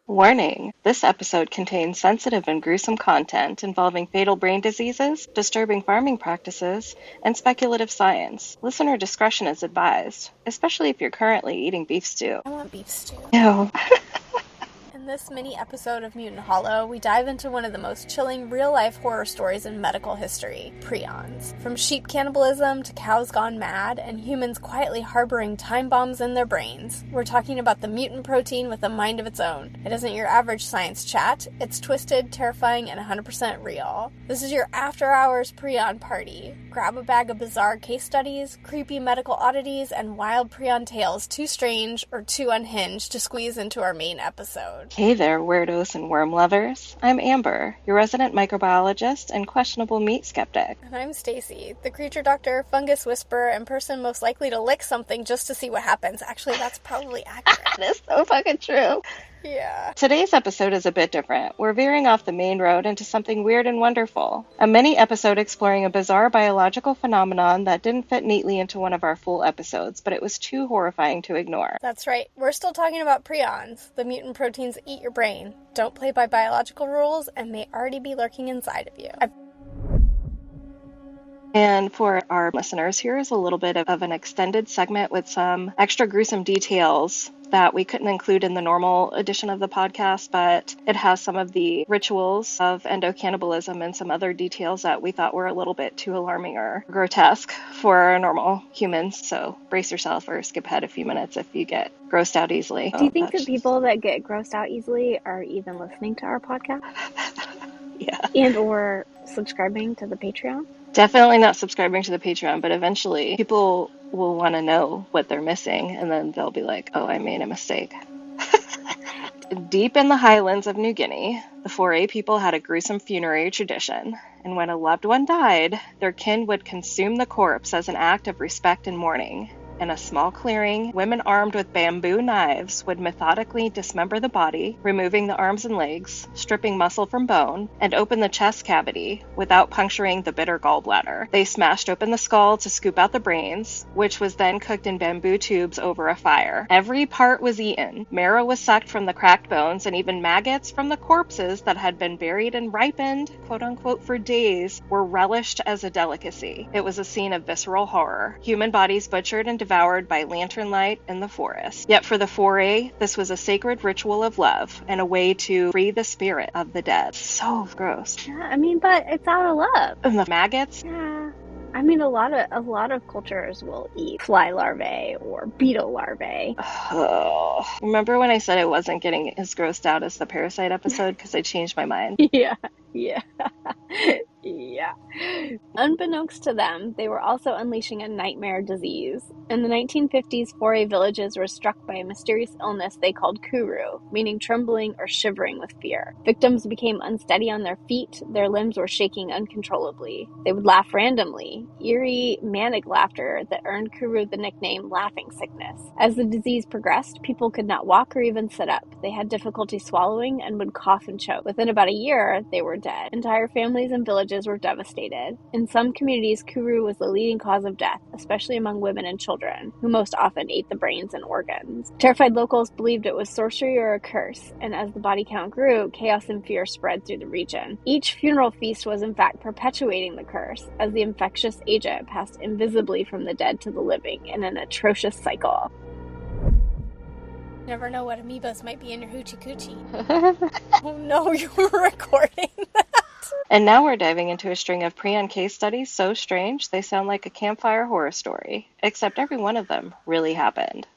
Warning: this episode contains sensitive and gruesome content involving fatal brain diseases, disturbing farming practices, and speculative science. Listener discretion is advised, especially if you're currently eating beef stew. I want beef stew. Ew. In this mini episode of Mutant Hollow, we dive into one of the most chilling real-life horror stories in medical history, prions. From sheep cannibalism to cows gone mad, and humans quietly harboring time bombs in their brains, we're talking about the mutant protein with a mind of its own. It isn't your average science chat, it's twisted, terrifying, and 100% real. This is your after-hours prion party. Grab a bag of bizarre case studies, creepy medical oddities, and wild prion tales too strange or too unhinged to squeeze into our main episode. Hey there, weirdos and worm lovers. I'm Amber, your resident microbiologist and questionable meat skeptic. And I'm Stacy, the creature doctor, fungus whisperer, and person most likely to lick something just to see what happens. Actually, that's probably accurate. That is so fucking true. Yeah. Today's episode is a bit different. We're veering off the main road into something weird and wonderful. A mini episode exploring a bizarre biological phenomenon that didn't fit neatly into one of our full episodes, but it was too horrifying to ignore. That's right. We're still talking about prions, the mutant proteins that eat your brain, don't play by biological rules, and may already be lurking inside of you. And for our listeners, here is a little bit of an extended segment with some extra gruesome details that we couldn't include in the normal edition of the podcast, but it has some of the rituals of endocannibalism and some other details that we thought were a little bit too alarming or grotesque for normal humans. So brace yourself or skip ahead a few minutes if you get grossed out easily. Do you think that people that get grossed out easily are even listening to our podcast? Yeah. And or subscribing to the Patreon? Definitely not subscribing to the Patreon, but eventually people will want to know what they're missing, and then they'll be like, oh, I made a mistake. Deep in the highlands of New Guinea, the Foray people had a gruesome funerary tradition, and when a loved one died, their kin would consume the corpse as an act of respect and mourning. In a small clearing, women armed with bamboo knives would methodically dismember the body, removing the arms and legs, stripping muscle from bone, and open the chest cavity without puncturing the bitter gallbladder. They smashed open the skull to scoop out the brains, which was then cooked in bamboo tubes over a fire. Every part was eaten. Marrow was sucked from the cracked bones, and even maggots from the corpses that had been buried and ripened, quote-unquote, for days, were relished as a delicacy. It was a scene of visceral horror. Human bodies butchered and devoured by lantern light in the forest. Yet for the Foray, this was a sacred ritual of love and a way to free the spirit of the dead. So gross. Yeah, I mean, but it's out of love. And the maggots? Yeah. I mean, a lot of cultures will eat fly larvae or beetle larvae. Oh. Remember when I said I wasn't getting as grossed out as the parasite episode because I changed my mind? Yeah. Yeah. Unbeknownst to them, they were also unleashing a nightmare disease. In the 1950s, Foray villages were struck by a mysterious illness they called kuru, meaning trembling or shivering with fear. Victims became unsteady on their feet, their limbs were shaking uncontrollably. They would laugh randomly, eerie, manic laughter that earned kuru the nickname laughing sickness. As the disease progressed, people could not walk or even sit up. They had difficulty swallowing and would cough and choke. Within about a year, they were dead. Entire families and villages were devastated. In some communities, kuru was the leading cause of death, especially among women and children, who most often ate the brains and organs. Terrified locals believed it was sorcery or a curse, and as the body count grew, chaos and fear spread through the region. Each funeral feast was in fact perpetuating the curse, as the infectious agent passed invisibly from the dead to the living in an atrocious cycle. Never know what amoebas might be in your hoochie coochie. Oh no, you were recording that. And now we're diving into a string of prion case studies so strange they sound like a campfire horror story, except every one of them really happened.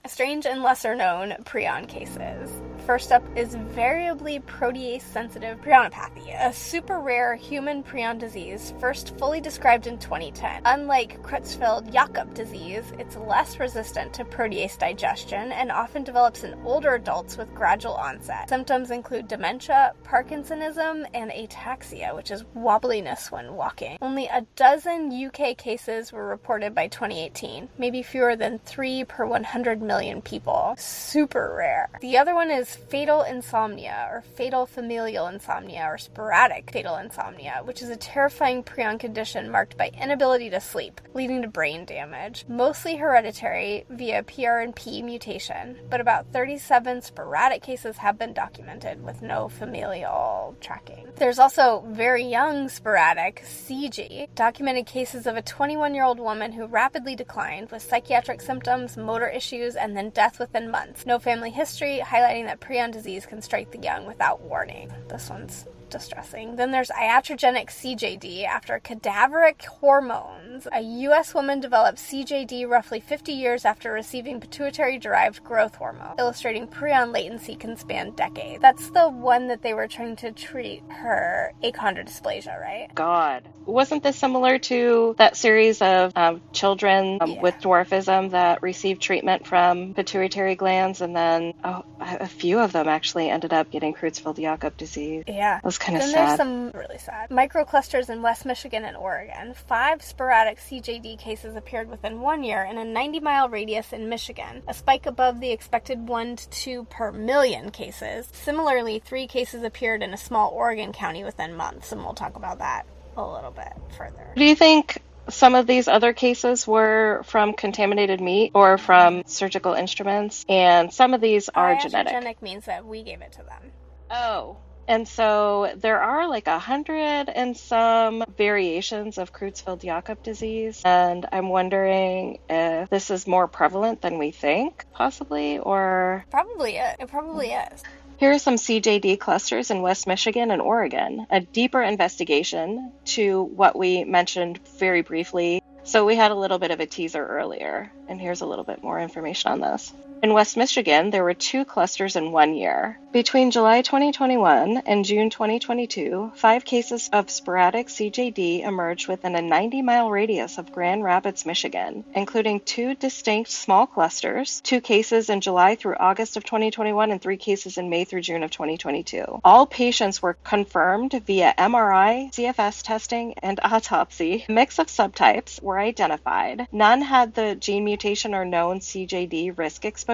Strange and lesser-known prion cases. First up is variably protease-sensitive prionopathy, a super rare human prion disease first fully described in 2010. Unlike Creutzfeldt-Jakob disease, it's less resistant to protease digestion and often develops in older adults with gradual onset. Symptoms include dementia, Parkinsonism, and ataxia, which is wobbliness when walking. Only a dozen UK cases were reported by 2018, maybe fewer than 3 per 100 million people. Super rare. The other one is fatal insomnia, or fatal familial insomnia, or sporadic fatal insomnia, which is a terrifying prion condition marked by inability to sleep, leading to brain damage, mostly hereditary via PRNP mutation, but about 37 sporadic cases have been documented with no familial tracking. There's also very young sporadic CG, documented cases of a 21-year-old woman who rapidly declined with psychiatric symptoms, motor issues, and then death within months. No family history, highlighting that prion disease can strike the young without warning. This one's distressing. Then there's iatrogenic CJD after cadaveric hormones. A U.S. woman developed CJD roughly 50 years after receiving pituitary-derived growth hormone, illustrating prion latency can span decades. That's the one that they were trying to treat her achondrodysplasia, right? God. Wasn't this similar to that series of children with dwarfism that received treatment from pituitary glands, and then a few of them actually ended up getting Creutzfeldt-Jakob disease? Yeah. It was kind of sad. Then there's some really sad microclusters in West Michigan and Oregon. 5 sporadic CJD cases appeared within 1 year in a 90-mile radius in Michigan, a spike above the expected 1 to 2 per million cases. Similarly, 3 cases appeared in a small Oregon county within months, and we'll talk about that a little bit further. Do you think some of these other cases were from contaminated meat or from surgical instruments? And some of these are genetic. Genetic means that we gave it to them. Oh. And so there are like 100 and some variations of Creutzfeldt-Jakob disease. And I'm wondering if this is more prevalent than we think, possibly, or... Probably is. It probably is. Here are some CJD clusters in West Michigan and Oregon, a deeper investigation to what we mentioned very briefly. So we had a little bit of a teaser earlier, and here's a little bit more information on this. In West Michigan, there were 2 clusters in 1 year. Between July 2021 and June 2022, 5 cases of sporadic CJD emerged within a 90-mile radius of Grand Rapids, Michigan, including 2 distinct small clusters, 2 cases in July through August of 2021 and 3 cases in May through June of 2022. All patients were confirmed via MRI, CFS testing, and autopsy. A mix of subtypes were identified. None had the gene mutation or known CJD risk exposures.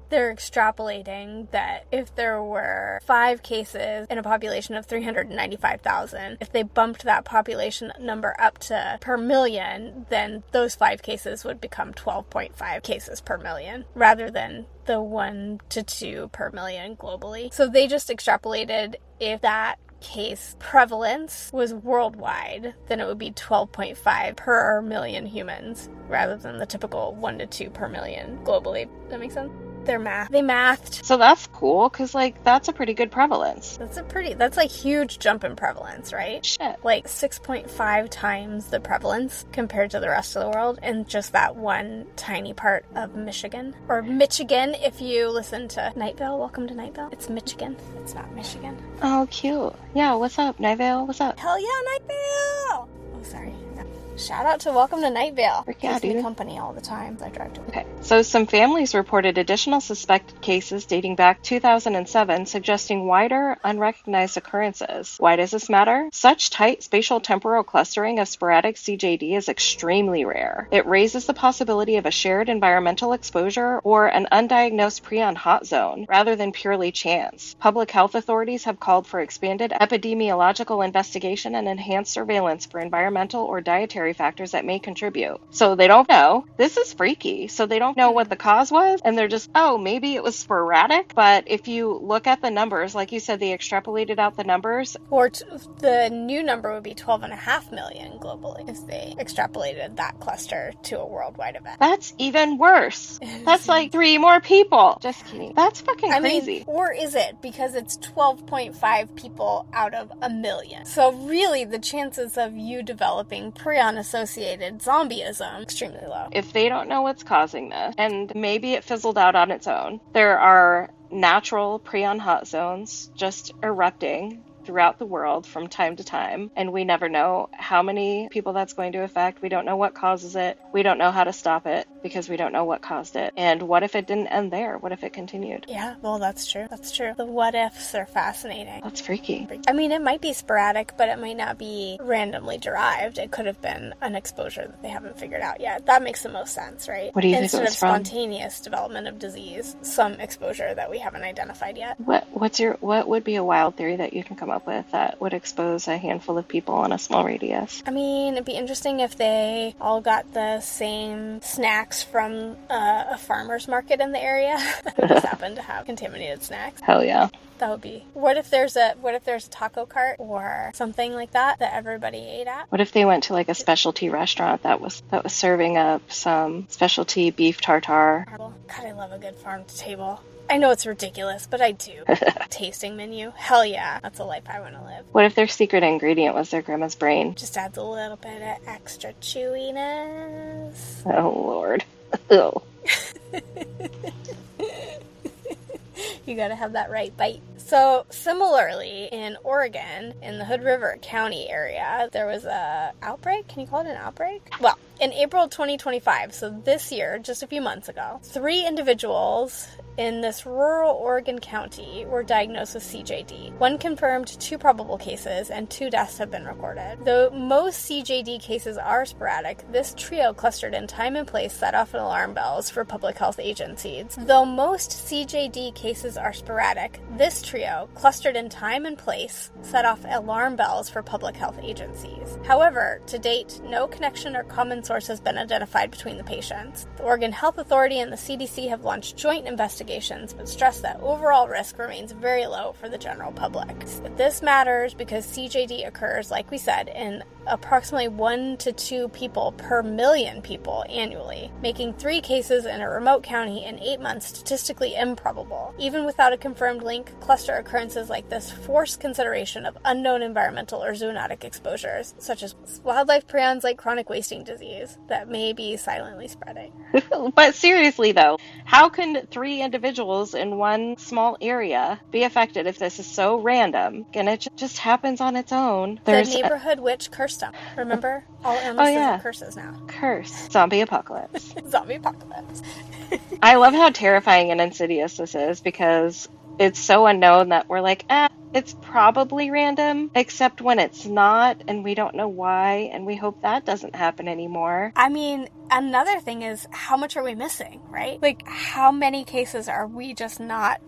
They're extrapolating that if there were 5 cases in a population of 395,000, if they bumped that population number up to per million, then those 5 cases would become 12.5 cases per million, rather than the 1 to 2 per million globally. So they just extrapolated if that case prevalence was worldwide, then it would be 12.5 per million humans, rather than the typical 1 to 2 per million globally. Does that make sense? They mathed. So that's cool, because, like, that's a pretty good prevalence. That's like huge jump in prevalence, right? Shit. Like 6.5 times the prevalence compared to the rest of the world in just that one tiny part of Michigan. Or Michigan, if you listen to Night Vale. Welcome to Night Vale. It's Michigan. It's not Michigan. Oh, cute. Yeah, what's up, Night Vale? What's up? Hell yeah, Night Vale! Oh, sorry. Shout out to Welcome to Night Vale. Yeah, Keeps me dude. company all the time. I drive to. Okay, so some families reported additional suspected cases dating back 2007, suggesting wider, unrecognized occurrences. Why does this matter? Such tight spatial temporal clustering of sporadic CJD is extremely rare. It raises the possibility of a shared environmental exposure or an undiagnosed prion hot zone, rather than purely chance. Public health authorities have called for expanded epidemiological investigation and enhanced surveillance for environmental or dietary factors that may contribute. So they don't know. This is freaky. So they don't know what the cause was, and they're just, oh, maybe it was sporadic. But if you look at the numbers, like you said, they extrapolated out the numbers. Or the new number would be 12.5 million globally if they extrapolated that cluster to a worldwide event. That's even worse. That's like 3 more people. Just kidding. That's fucking crazy. I mean, or is it? Because it's 12.5 people out of a million. So really, the chances of you developing prion-associated zombieism extremely low. If they don't know what's causing this, and maybe it fizzled out on its own, there are natural prion hot zones just erupting throughout the world from time to time, and we never know how many people that's going to affect. We don't know what causes it. We don't know how to stop it. because we don't know what caused it. And what if it didn't end there? What if it continued? Yeah, well, that's true. That's true. The what ifs are fascinating. That's freaky. I mean, it might be sporadic, but it might not be randomly derived. It could have been an exposure that they haven't figured out yet. That makes the most sense, right? What do you think Instead it was of from? Spontaneous development of disease, some exposure that we haven't identified yet. What would be a wild theory that you can come up with that would expose a handful of people on a small radius? I mean, it'd be interesting if they all got the same snacks from a farmer's market in the area. Just happen to have contaminated snacks. Hell yeah. That would be. What if there's a taco cart or something like that everybody ate at? What if they went to like a specialty restaurant that was serving up some specialty beef tartare? God, I love a good farm to table. I know it's ridiculous, but I do. Tasting menu. Hell yeah. That's a life I want to live. What if their secret ingredient was their grandma's brain? Just adds a little bit of extra chewiness. Oh, Lord. Ew. You gotta have that right bite. So, similarly, in Oregon, in the Hood River County area, there was a outbreak? Can you call it an outbreak? Well, in April 2025, so this year, just a few months ago, 3 individuals in this rural Oregon county were diagnosed with CJD. 1 confirmed, 2 probable cases, and 2 deaths have been recorded. Though most CJD cases are sporadic, this trio clustered in time and place set off alarm bells for public health agencies. Though most CJD cases are sporadic, this trio, clustered in time and place, set off alarm bells for public health agencies. However, to date, no connection or common source has been identified between the patients. The Oregon Health Authority and the CDC have launched joint investigations, but stress that overall risk remains very low for the general public. But this matters because CJD occurs, like we said, in approximately 1 to 2 people per million people annually, making 3 cases in a remote county in 8 months statistically improbable. Even without a confirmed link, cluster occurrences like this force consideration of unknown environmental or zoonotic exposures, such as wildlife prions like chronic wasting disease, that may be silently spreading. But seriously, though, how can 3 individuals in one small area be affected if this is so random and it just happens on its own? The neighborhood witch cursed them. Remember? All illnesses are curses now. Curse. Zombie apocalypse. Zombie apocalypse. I love how terrifying and insidious this is because it's so unknown that we're like, it's probably random, except when it's not, and we don't know why, and we hope that doesn't happen anymore. I mean, another thing is, how much are we missing, right? Like, how many cases are we just not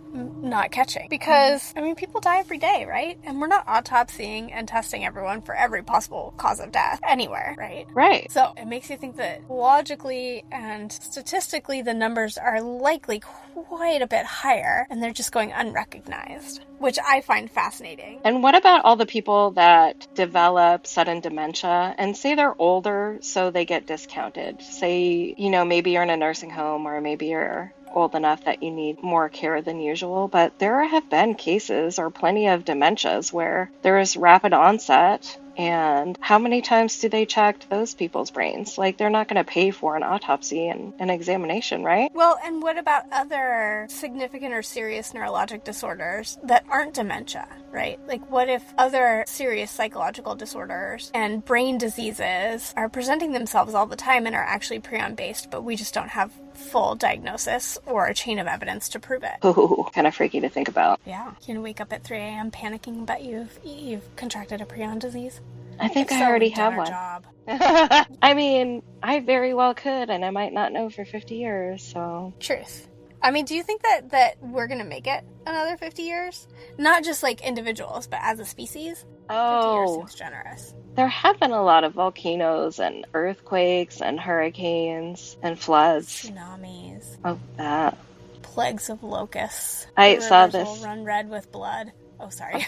catching? Because, I mean, people die every day, right? And we're not autopsying and testing everyone for every possible cause of death anywhere, right? Right. So it makes you think that logically and statistically the numbers are likely quite a bit higher, and they're just going unrecognized, which I find fascinating. And what about all the people that develop sudden dementia and say they're older so they get discounted? Say, maybe you're in a nursing home or maybe you're old enough that you need more care than usual, but there have been cases or plenty of dementias where there is rapid onset. And how many times do they check those people's brains? Like, they're not going to pay for an autopsy and an examination, right? Well, and what about other significant or serious neurologic disorders that aren't dementia, right? Like, what if other serious psychological disorders and brain diseases are presenting themselves all the time and are actually prion-based, but we just don't have full diagnosis or a chain of evidence to prove it? Ooh, kind of freaky to think about. Yeah. You can wake up at 3 a.m. panicking about you've contracted a prion disease. I think I already have one. Job. I mean, I very well could, and I might not know for 50 years, so... Truth. I mean, do you think that we're going to make it another 50 years? Not just like individuals, but as a species? Oh. 50 years seems generous. There have been a lot of volcanoes and earthquakes and hurricanes and floods. Tsunamis. Oh, that. Plagues of locusts. I saw this. Will run red with blood. Oh, sorry.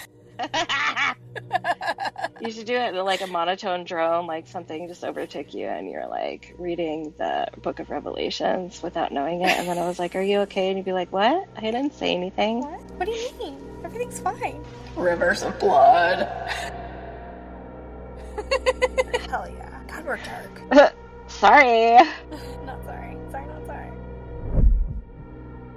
You should do it in like a monotone drone, like something just overtook you and you're like reading the book of Revelations without knowing it, and then I was like, are you okay? And you'd be like, what? I didn't say anything. What do you mean? Everything's fine. Rivers of blood. Hell yeah. God, we're dark. Sorry. Not sorry. Sorry, not sorry.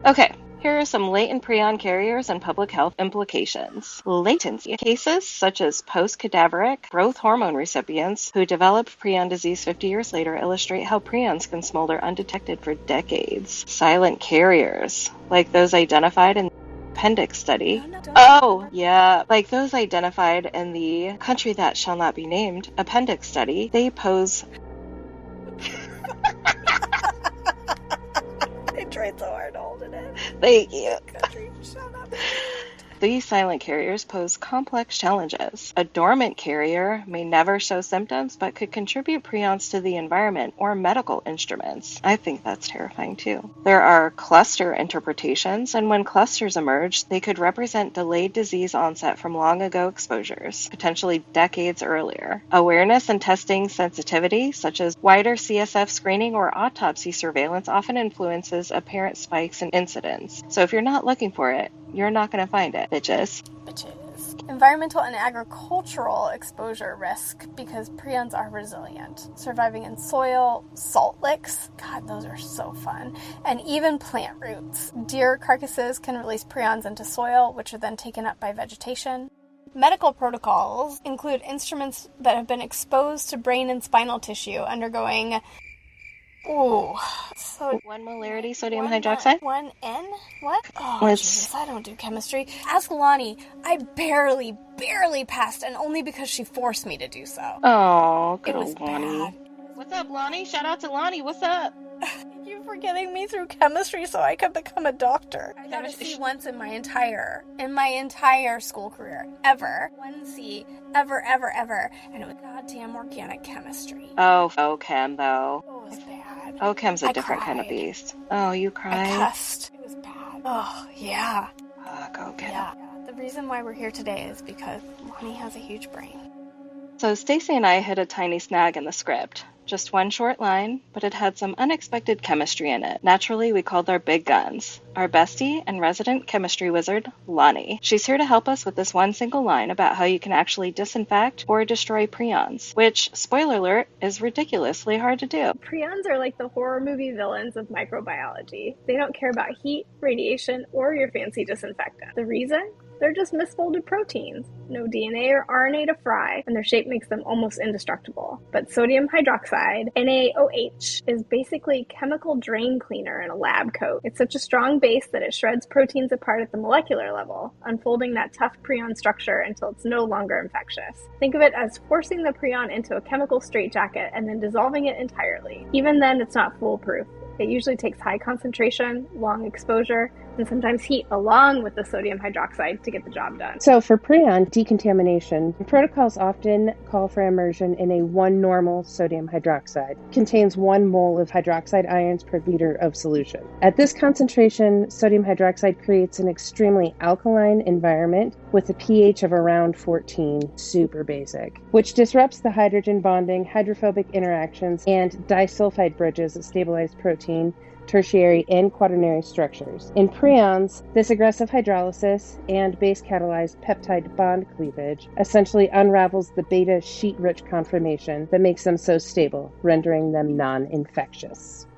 Okay. Here are some latent prion carriers and public health implications. Latency cases, such as post-cadaveric growth hormone recipients who developed prion disease 50 years later, illustrate how prions can smolder undetected for decades. Silent carriers, like those identified in the appendix study. Oh, yeah, like those identified in the country that shall not be named appendix study, they pose... I tried so hard to hold it in. Thank you. Country shall not be named. These silent carriers pose complex challenges. A dormant carrier may never show symptoms but could contribute prions to the environment or medical instruments. I think that's terrifying too. There are cluster interpretations, and when clusters emerge, they could represent delayed disease onset from long ago exposures, potentially decades earlier. Awareness and testing sensitivity, such as wider CSF screening or autopsy surveillance, often influences apparent spikes in incidence. So if you're not looking for it, you're not going to find it, bitches. Environmental and agricultural exposure risk, because prions are resilient, surviving in soil, salt licks, God, those are so fun, and even plant roots. Deer carcasses can release prions into soil, which are then taken up by vegetation. Medical protocols include instruments that have been exposed to brain and spinal tissue undergoing... So 1 molarity sodium hydroxide? 1N? What? Oh, Let's- Jesus, I don't do chemistry. Ask Lonnie. I barely passed, and only because she forced me to do so. Oh, good It was old Lonnie. bad. What's up, Lonnie? Shout out to Lonnie. What's up? Thank you for getting me through chemistry so I could become a doctor. I got a C once in my entire school career. Ever. 1C. Ever. And it was goddamn organic chemistry. Oh, chem, though. Oh, it was bad. Oh, chem's a I different kind of cried. beast. Oh, you I cried? cussed. It was bad. Oh, yeah. Fuck, okay. Yeah. The reason why we're here today is because Lonnie has a huge brain. So Stacy and I hit a tiny snag in the script. Just one short line, but it had some unexpected chemistry in it. Naturally, we called our big guns. Our bestie and resident chemistry wizard, Lonnie. She's here to help us with this one single line about how you can actually disinfect or destroy prions, which, spoiler alert, is ridiculously hard to do. Prions are like the horror movie villains of microbiology. They don't care about heat, radiation, or your fancy disinfectant. The reason? They're just misfolded proteins. No DNA or RNA to fry, and their shape makes them almost indestructible. But sodium hydroxide, NaOH, is basically chemical drain cleaner in a lab coat. It's such a strong base that it shreds proteins apart at the molecular level, unfolding that tough prion structure until it's no longer infectious. Think of it as forcing the prion into a chemical straitjacket and then dissolving it entirely. Even then, it's not foolproof. It usually takes high concentration, long exposure, and sometimes heat along with the sodium hydroxide to get the job done. So for prion decontamination, protocols often call for immersion in a 1 normal sodium hydroxide. It contains 1 mole of hydroxide ions per liter of solution. At this concentration, sodium hydroxide creates an extremely alkaline environment with a pH of around 14, super basic, which disrupts the hydrogen bonding, hydrophobic interactions, and disulfide bridges that stabilize protein, tertiary, and quaternary structures. In prions, this aggressive hydrolysis and base-catalyzed peptide bond cleavage essentially unravels the beta sheet-rich conformation that makes them so stable, rendering them non-infectious.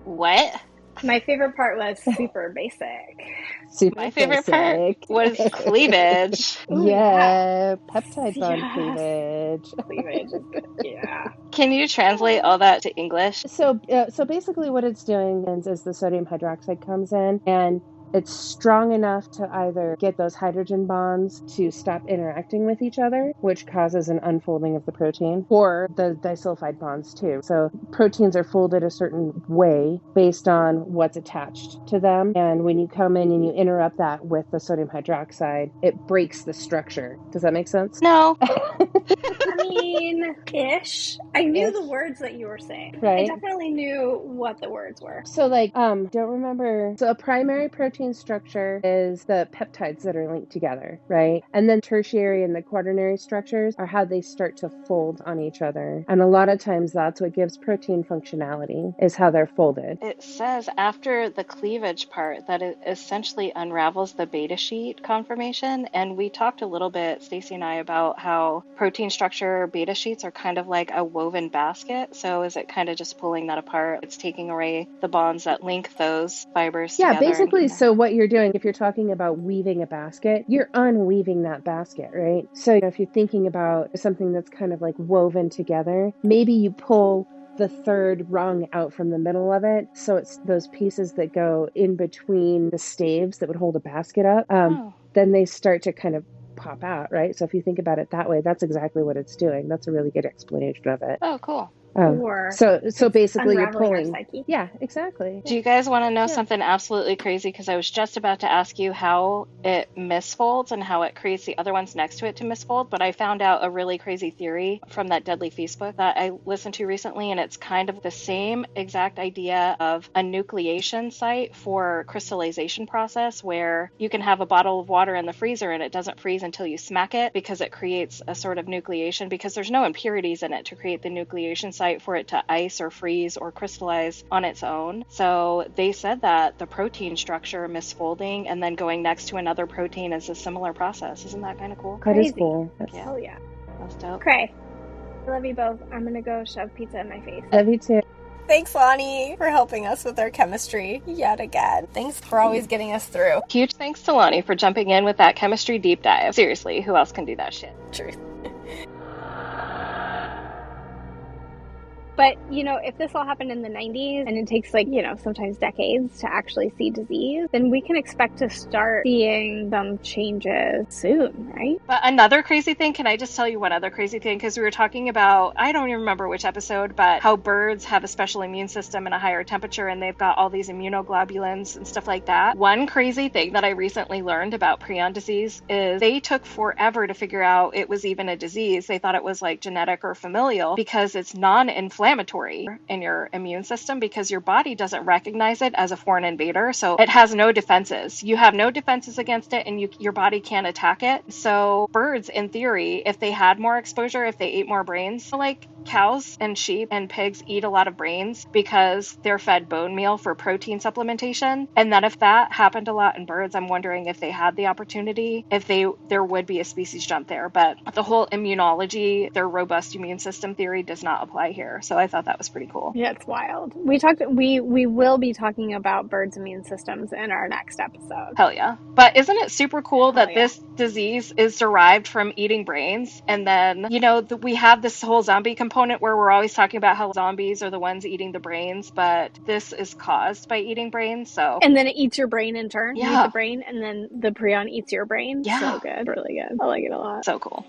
What? My favorite part was super basic. Super My favorite basic. part was cleavage. Ooh, Yeah, peptide bond Yes. cleavage. Cleavage is good. Yeah. Can you translate all that to English? So basically what it's doing is the sodium hydroxide comes in and it's strong enough to either get those hydrogen bonds to stop interacting with each other, which causes an unfolding of the protein, or the disulfide bonds too. So proteins are folded a certain way based on what's attached to them. And when you come in and you interrupt that with the sodium hydroxide, it breaks the structure. Does that make sense? No. I mean, ish. I knew Ish. the words that you were saying. Right. I definitely knew what the words were. So don't remember. So a primary protein structure is the peptides that are linked together, right? And then tertiary and the quaternary structures are how they start to fold on each other. And a lot of times that's what gives protein functionality, is how they're folded. It says after the cleavage part that it essentially unravels the beta sheet conformation. And we talked a little bit, Stacy and I, about how protein structure their betta sheets are kind of like a woven basket. So is it kind of just pulling that apart? It's taking away the bonds that link those fibers Yeah, together. basically, so what you're doing, if you're talking about weaving a basket, you're unweaving that basket, right? So if you're thinking about something that's kind of like woven together, maybe you pull the third rung out from the middle of it. So it's those pieces that go in between the staves that would hold a basket up. Then they start to kind of pop out, right? So if you think about it that way, that's exactly what it's doing. That's a really good explanation of it. Oh, cool. So basically you're unraveling pulling. our psyche. Yeah, exactly. Do you guys want to know something absolutely crazy? Because I was just about to ask you how it misfolds and how it creates the other ones next to it to misfold, but I found out a really crazy theory from that Deadly Feast book that I listened to recently, and it's kind of the same exact idea of a nucleation site for crystallization process, where you can have a bottle of water in the freezer and it doesn't freeze until you smack it, because it creates a sort of nucleation, because there's no impurities in it to create the nucleation site for it to ice or freeze or crystallize on its own. So they said that the protein structure misfolding and then going next to another protein is a similar process. Isn't that kind of cool? That is cool. Yeah. Oh yeah. That's dope. Okay. I love you both. I'm gonna go shove pizza in my face. Love you too. Thanks, Lonnie, for helping us with our chemistry yet again. Thanks for always getting us through. Huge thanks to Lonnie for jumping in with that chemistry deep dive. Seriously, who else can do that shit? Truth. But, if this all happened in the 90s and it takes sometimes decades to actually see disease, then we can expect to start seeing some changes soon, right? But another crazy thing, can I just tell you one other crazy thing? Because we were talking about, I don't even remember which episode, but how birds have a special immune system and a higher temperature, and they've got all these immunoglobulins and stuff like that. One crazy thing that I recently learned about prion disease is they took forever to figure out it was even a disease. They thought it was like genetic or familial because it's non-inflammatory in your immune system, because your body doesn't recognize it as a foreign invader. So it has no defenses. You have no defenses against it, and your body can't attack it. So birds, in theory, if they had more exposure, if they ate more brains, like cows and sheep and pigs eat a lot of brains because they're fed bone meal for protein supplementation. And then if that happened a lot in birds, I'm wondering if they had the opportunity, if there would be a species jump there. But the whole immunology, their robust immune system theory does not apply here. So I thought that was pretty cool. Yeah, it's wild. We will be talking about birds' immune systems in our next episode. Hell yeah. But isn't it super cool that this disease is derived from eating brains? And then, we have this whole zombie component where we're always talking about how zombies are the ones eating the brains, but this is caused by eating brains. So, and then it eats your brain in turn. Yeah. You eat the brain, and then the prion eats your brain. Yeah. So good. Really good. I like it a lot. So cool.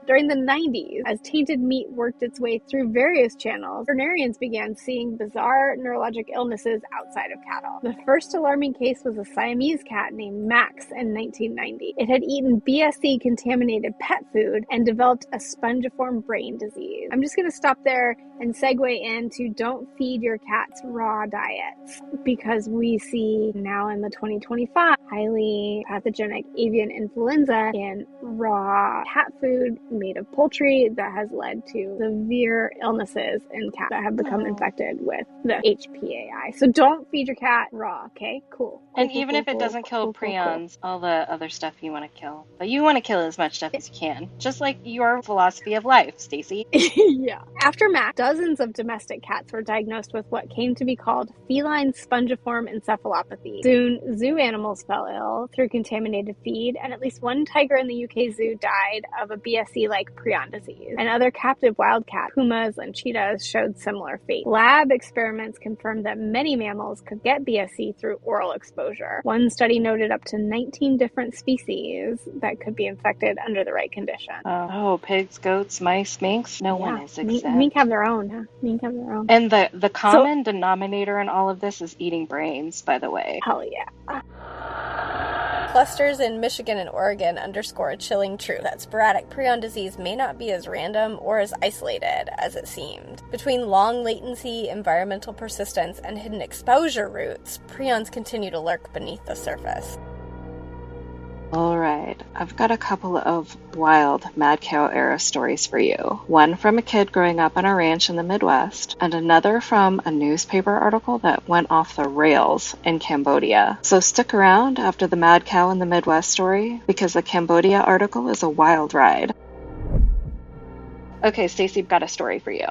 During the 90s, as tainted meat worked its way through various channels, veterinarians began seeing bizarre neurologic illnesses outside of cattle. The first alarming case was a Siamese cat named Max in 1990. It had eaten BSE-contaminated pet food and developed a spongiform brain disease. I'm just going to stop there and segue into don't feed your cats raw diets, because we see now in the 2025 highly pathogenic avian influenza in raw cat food made of poultry that has led to severe illnesses in cats that have become infected with the HPAI. So don't feed your cat raw, okay? Cool. And even if it doesn't kill prions, all the other stuff you want to kill. But you want to kill as much stuff as you can. Just like your philosophy of life, Stacy. Yeah. After Mac, dozens of domestic cats were diagnosed with what came to be called feline spongiform encephalopathy. Soon, zoo animals fell ill through contaminated feed, and at least one tiger in the UK zoo died of a BSE-like prion disease. And other captive wildcats, pumas, and cheetahs showed similar fate. Lab experiments confirmed that many mammals could get BSE through oral exposure. One study noted up to 19 different species that could be infected under the right conditions. Oh, pigs, goats, mice, minks? No one is exempt. Mink have their own. Yeah. Mink have their own. And the common denominator in all of this is eating brains, by the way. Hell yeah. Clusters in Michigan and Oregon underscore a chilling truth that sporadic prion disease may not be as random or as isolated as it seemed. Between long latency, environmental persistence, and hidden exposure routes, prions continue to lurk beneath the surface. All right, I've got a couple of wild mad cow era stories for you. One from a kid growing up on a ranch in the Midwest, and another from a newspaper article that went off the rails in Cambodia. So stick around after the mad cow in the Midwest story, because the Cambodia article is a wild ride. Okay, Stacy, I've got a story for you.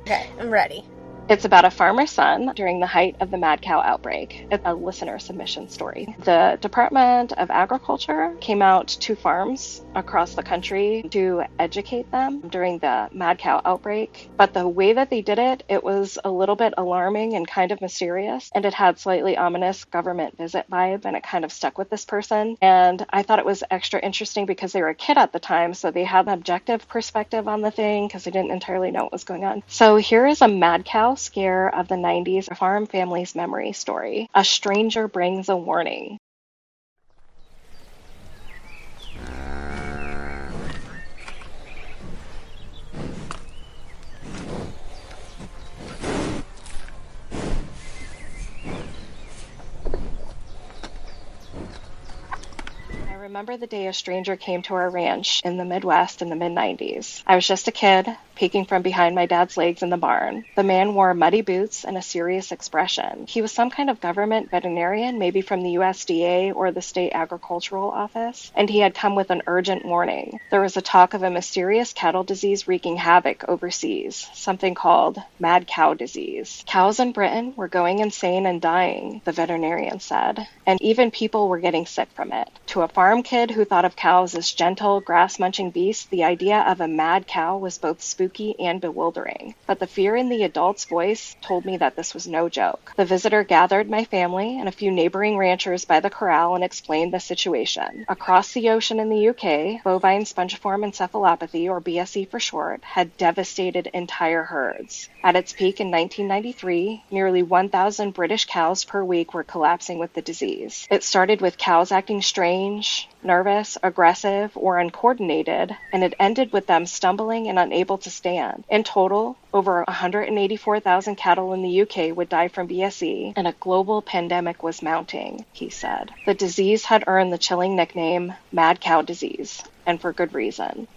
Okay, I'm ready. It's about a farmer's son during the height of the mad cow outbreak. It's a listener submission story. The Department of Agriculture came out to farms across the country to educate them during the mad cow outbreak. But the way that they did it, it was a little bit alarming and kind of mysterious. And it had slightly ominous government visit vibe, and it kind of stuck with this person. And I thought it was extra interesting because they were a kid at the time, so they had an objective perspective on the thing because they didn't entirely know what was going on. So here is a mad cow scare of the 90s farm family's memory story. A stranger brings a warning. I remember the day a stranger came to our ranch in the Midwest in the mid-90s. I was just a kid, peeking from behind my dad's legs in the barn. The man wore muddy boots and a serious expression. He was some kind of government veterinarian, maybe from the USDA or the state agricultural office, and he had come with an urgent warning. There was a talk of a mysterious cattle disease wreaking havoc overseas, something called mad cow disease. Cows in Britain were going insane and dying, the veterinarian said, and even people were getting sick from it. To a farm kid who thought of cows as gentle, grass-munching beasts, the idea of a mad cow was both spooky and bewildering. But the fear in the adult's voice told me that this was no joke. The visitor gathered my family and a few neighboring ranchers by the corral and explained the situation. Across the ocean in the UK, bovine spongiform encephalopathy, or BSE for short, had devastated entire herds. At its peak in 1993, nearly 1,000 British cows per week were collapsing with the disease. It started with cows acting strange, nervous, aggressive, or uncoordinated, and it ended with them stumbling and unable to stand. In total, over 184,000 cattle in the UK would die from BSE, and a global pandemic was mounting, he said. The disease had earned the chilling nickname mad cow disease, and for good reason.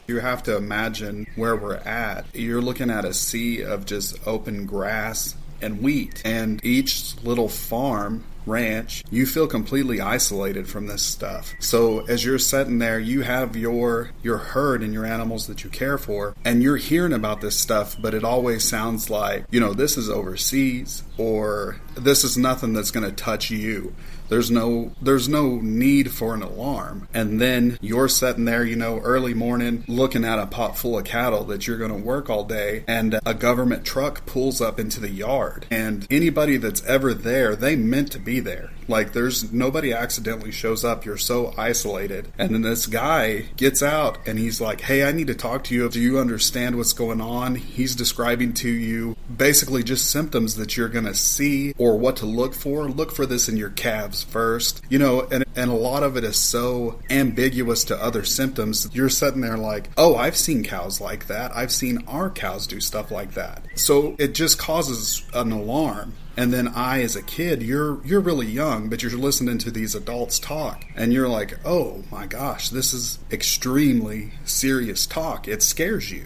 You have to imagine where we're at. You're looking at a sea of just open grass and wheat, and each little farm ranch, you feel completely isolated from this stuff. So as you're sitting there, you have your herd and your animals that you care for, and you're hearing about this stuff, but it always sounds like, this is overseas, or this is nothing that's going to touch you. There's no need for an alarm. And then you're sitting there, early morning, looking at a pot full of cattle that you're going to work all day, and a government truck pulls up into the yard. And anybody that's ever there, they meant to be there. Like, there's nobody accidentally shows up. You're so isolated. And then this guy gets out and he's like, hey, I need to talk to you. Do you understand what's going on? He's describing to you basically just symptoms that you're going to see or what to look for. Look for this in your calves first. And a lot of it is so ambiguous to other symptoms. You're sitting there like, oh, I've seen cows like that. I've seen our cows do stuff like that. So it just causes an alarm. And then I, as a kid, you're really young, but you're listening to these adults talk, and you're like, oh my gosh, this is extremely serious talk. It scares you.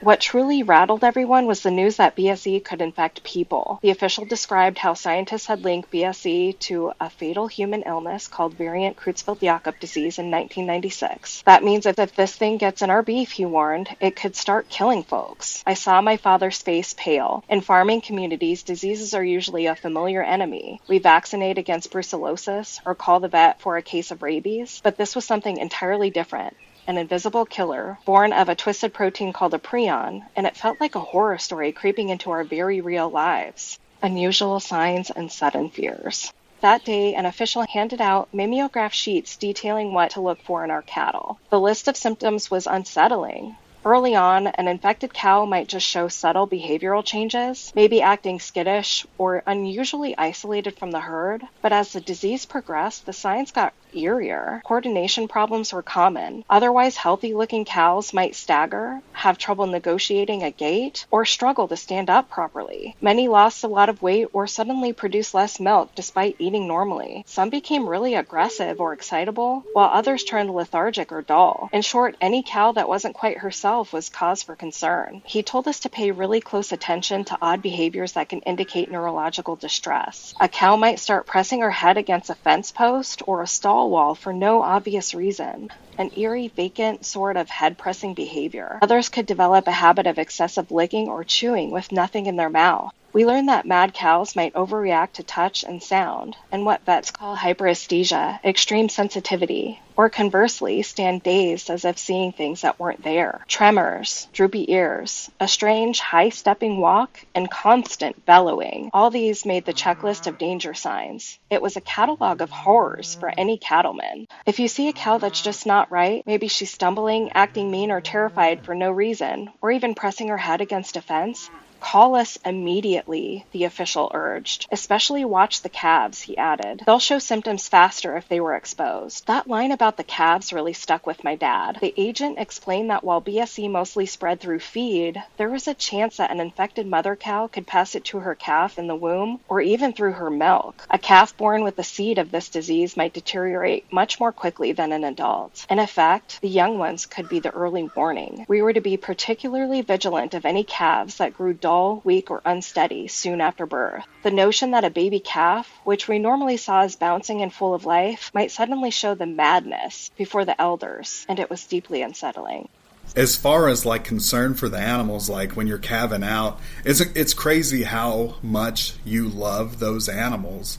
What truly rattled everyone was the news that BSE could infect people. The official described how scientists had linked BSE to a fatal human illness called variant Creutzfeldt-Jakob disease in 1996. That means that if this thing gets in our beef, he warned, it could start killing folks. I saw my father's face pale. In farming communities, diseases are usually a familiar enemy. We vaccinate against brucellosis or call the vet for a case of rabies, but this was something entirely different. An invisible killer, born of a twisted protein called a prion, and it felt like a horror story creeping into our very real lives. Unusual signs and sudden fears. That day, an official handed out mimeograph sheets detailing what to look for in our cattle. The list of symptoms was unsettling. Early on, an infected cow might just show subtle behavioral changes, maybe acting skittish or unusually isolated from the herd, but as the disease progressed, the signs got eerier. Coordination problems were common. Otherwise healthy-looking cows might stagger, have trouble negotiating a gait, or struggle to stand up properly. Many lost a lot of weight or suddenly produced less milk despite eating normally. Some became really aggressive or excitable, while others turned lethargic or dull. In short, any cow that wasn't quite herself was cause for concern. He told us to pay really close attention to odd behaviors that can indicate neurological distress. A cow might start pressing her head against a fence post or a stall wall for no obvious reason. An eerie, vacant sort of head-pressing behavior. Others could develop a habit of excessive licking or chewing with nothing in their mouth. We learned that mad cows might overreact to touch and sound, and what vets call hyperesthesia, extreme sensitivity, or conversely, stand dazed as if seeing things that weren't there. Tremors, droopy ears, a strange, high-stepping walk, and constant bellowing. All these made the checklist of danger signs. It was a catalog of horrors for any cattleman. If you see a cow that's just not right, maybe she's stumbling, acting mean or terrified for no reason, or even pressing her head against a fence, call us immediately, the official urged. Especially watch the calves, he added. They'll show symptoms faster if they were exposed. That line about the calves really stuck with my dad. The agent explained that while BSE mostly spread through feed, there was a chance that an infected mother cow could pass it to her calf in the womb or even through her milk. A calf born with the seed of this disease might deteriorate much more quickly than an adult. In effect, the young ones could be the early warning. We were to be particularly vigilant of any calves that grew dull, weak, or unsteady soon after birth. The notion that a baby calf, which we normally saw as bouncing and full of life, might suddenly show the madness before the elders, and it was deeply unsettling. As far as like concern for the animals, like when you're calving out, it's crazy how much you love those animals.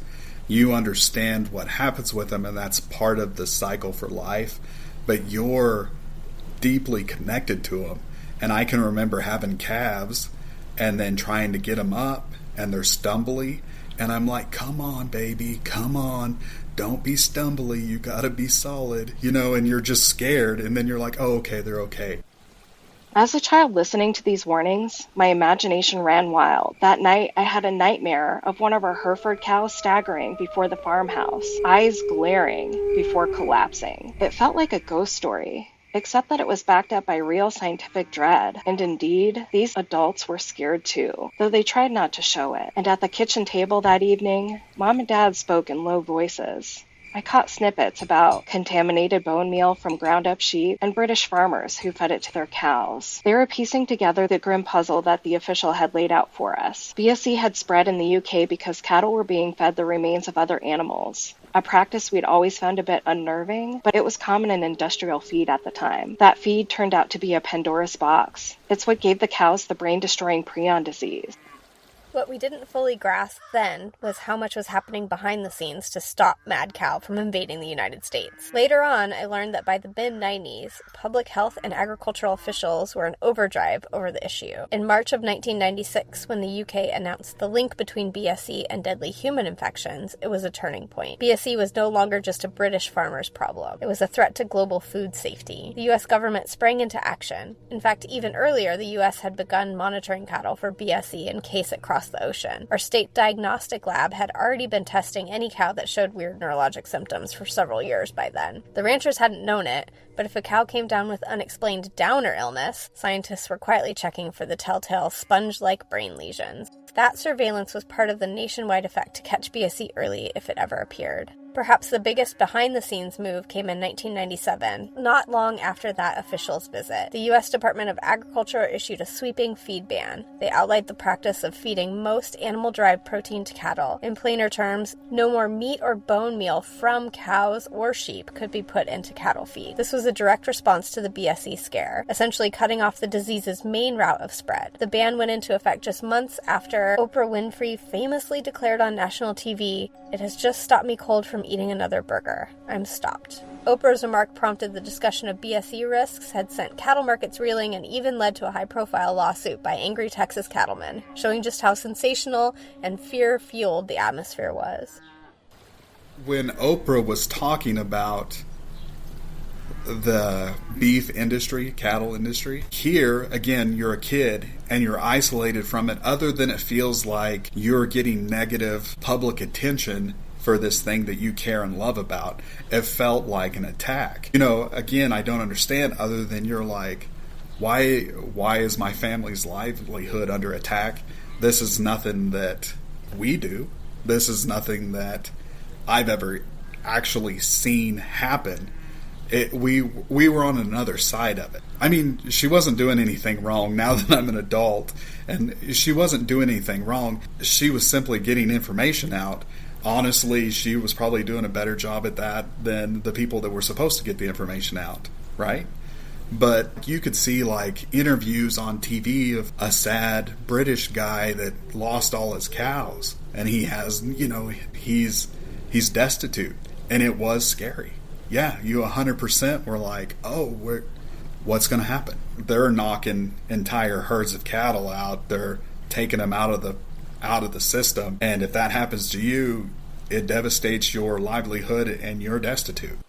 You understand what happens with them, and that's part of the cycle for life, but you're deeply connected to them. And I can remember having calves and then trying to get them up, and they're stumbly, and I'm like, come on, baby, come on, don't be stumbly, you gotta be solid, and you're just scared, and then you're like, oh, okay, they're okay. As a child listening to these warnings, my imagination ran wild. That night, I had a nightmare of one of our Hereford cows staggering before the farmhouse, eyes glaring before collapsing. It felt like a ghost story, except that it was backed up by real scientific dread. And indeed, these adults were scared too, though they tried not to show it. And at the kitchen table that evening, Mom and Dad spoke in low voices. I caught snippets about contaminated bone meal from ground-up sheep and British farmers who fed it to their cows. They were piecing together the grim puzzle that the official had laid out for us. BSE had spread in the UK because cattle were being fed the remains of other animals, a practice we'd always found a bit unnerving, but it was common in industrial feed at the time. That feed turned out to be a Pandora's box. It's what gave the cows the brain-destroying prion disease. What we didn't fully grasp then was how much was happening behind the scenes to stop mad cow from invading the United States. Later on, I learned that by the mid-90s, public health and agricultural officials were in overdrive over the issue. In March of 1996, when the UK announced the link between BSE and deadly human infections, it was a turning point. BSE was no longer just a British farmer's problem. It was a threat to global food safety. The US government sprang into action. In fact, even earlier, the US had begun monitoring cattle for BSE in case it crossed the ocean. Our state diagnostic lab had already been testing any cow that showed weird neurologic symptoms for several years by then. The ranchers hadn't known it, but if a cow came down with unexplained Downer illness, scientists were quietly checking for the telltale sponge-like brain lesions. That surveillance was part of the nationwide effect to catch BSE early if it ever appeared. Perhaps the biggest behind-the-scenes move came in 1997, not long after that official's visit. The U.S. Department of Agriculture issued a sweeping feed ban. They outlawed the practice of feeding most animal-derived protein to cattle. In plainer terms, no more meat or bone meal from cows or sheep could be put into cattle feed. This was a direct response to the BSE scare, essentially cutting off the disease's main route of spread. The ban went into effect just months after Oprah Winfrey famously declared on national TV, "It has just stopped me cold from eating another burger. I'm stopped." Oprah's remark prompted the discussion of BSE risks, had sent cattle markets reeling, and even led to a high-profile lawsuit by angry Texas cattlemen, showing just how sensational and fear-fueled the atmosphere was. When Oprah was talking about the beef industry, cattle industry. Here, again, you're a kid and you're isolated from it, other than it feels like you're getting negative public attention for this thing that you care and love about. It felt like an attack. Again, I don't understand, other than you're like, why is my family's livelihood under attack? This is nothing that we do. This is nothing that I've ever actually seen happen. We were on another side of it. I mean, she wasn't doing anything wrong now that I'm an adult, and she wasn't doing anything wrong. She was simply getting information out. Honestly, she was probably doing a better job at that than the people that were supposed to get the information out, right? But you could see like interviews on TV of a sad British guy that lost all his cows, and he has, he's destitute, and it was scary. Yeah, you 100% were like, oh, what's going to happen? They're knocking entire herds of cattle out. They're taking them out of the system. And if that happens to you, it devastates your livelihood and you're destitute.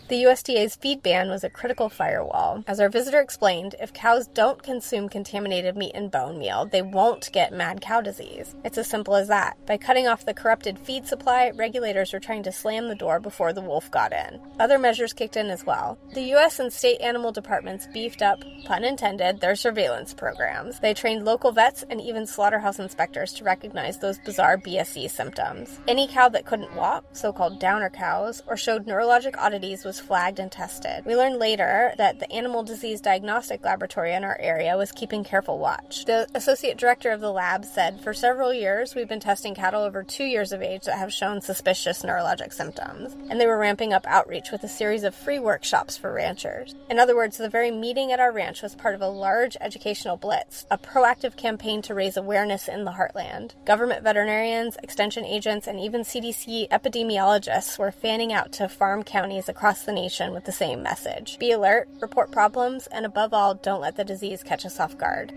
The USDA's feed ban was a critical firewall. As our visitor explained, if cows don't consume contaminated meat and bone meal, they won't get mad cow disease. It's as simple as that. By cutting off the corrupted feed supply, regulators were trying to slam the door before the wolf got in. Other measures kicked in as well. The U.S. and state animal departments beefed up, pun intended, their surveillance programs. They trained local vets and even slaughterhouse inspectors to recognize those bizarre BSE symptoms. Any cow that couldn't walk, so-called downer cows, or showed neurologic oddities was flagged and tested. We learned later that the Animal Disease Diagnostic Laboratory in our area was keeping careful watch. The associate director of the lab said, "For several years, we've been testing cattle over 2 years of age that have shown suspicious neurologic symptoms." And they were ramping up outreach with a series of free workshops for ranchers. In other words, the very meeting at our ranch was part of a large educational blitz, a proactive campaign to raise awareness in the heartland. Government veterinarians, extension agents, and even CDC epidemiologists were fanning out to farm counties across the nation with the same message. Be alert, report problems, and above all, don't let the disease catch us off guard.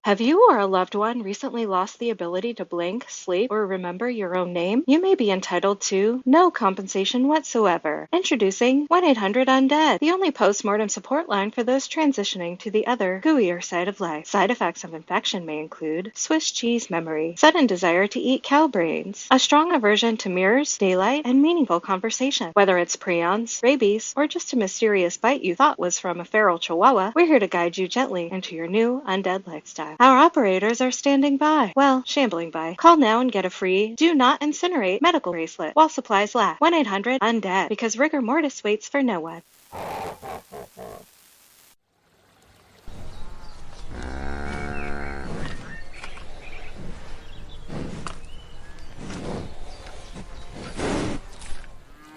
Have you or a loved one recently lost the ability to blink, sleep, or remember your own name? You may be entitled to no compensation whatsoever. Introducing 1-800-UNDEAD, the only post-mortem support line for those transitioning to the other, gooier side of life. Side effects of infection may include Swiss cheese memory, sudden desire to eat cow brains, a strong aversion to mirrors, daylight, and meaningful conversation. Whether it's prions, rabies, or just a mysterious bite you thought was from a feral chihuahua, we're here to guide you gently into your new undead lifestyle. Our operators are standing by. Well, shambling by. Call now and get a free Do Not Incinerate medical bracelet while supplies last. 1-800-UNDEAD, because rigor mortis waits for no one.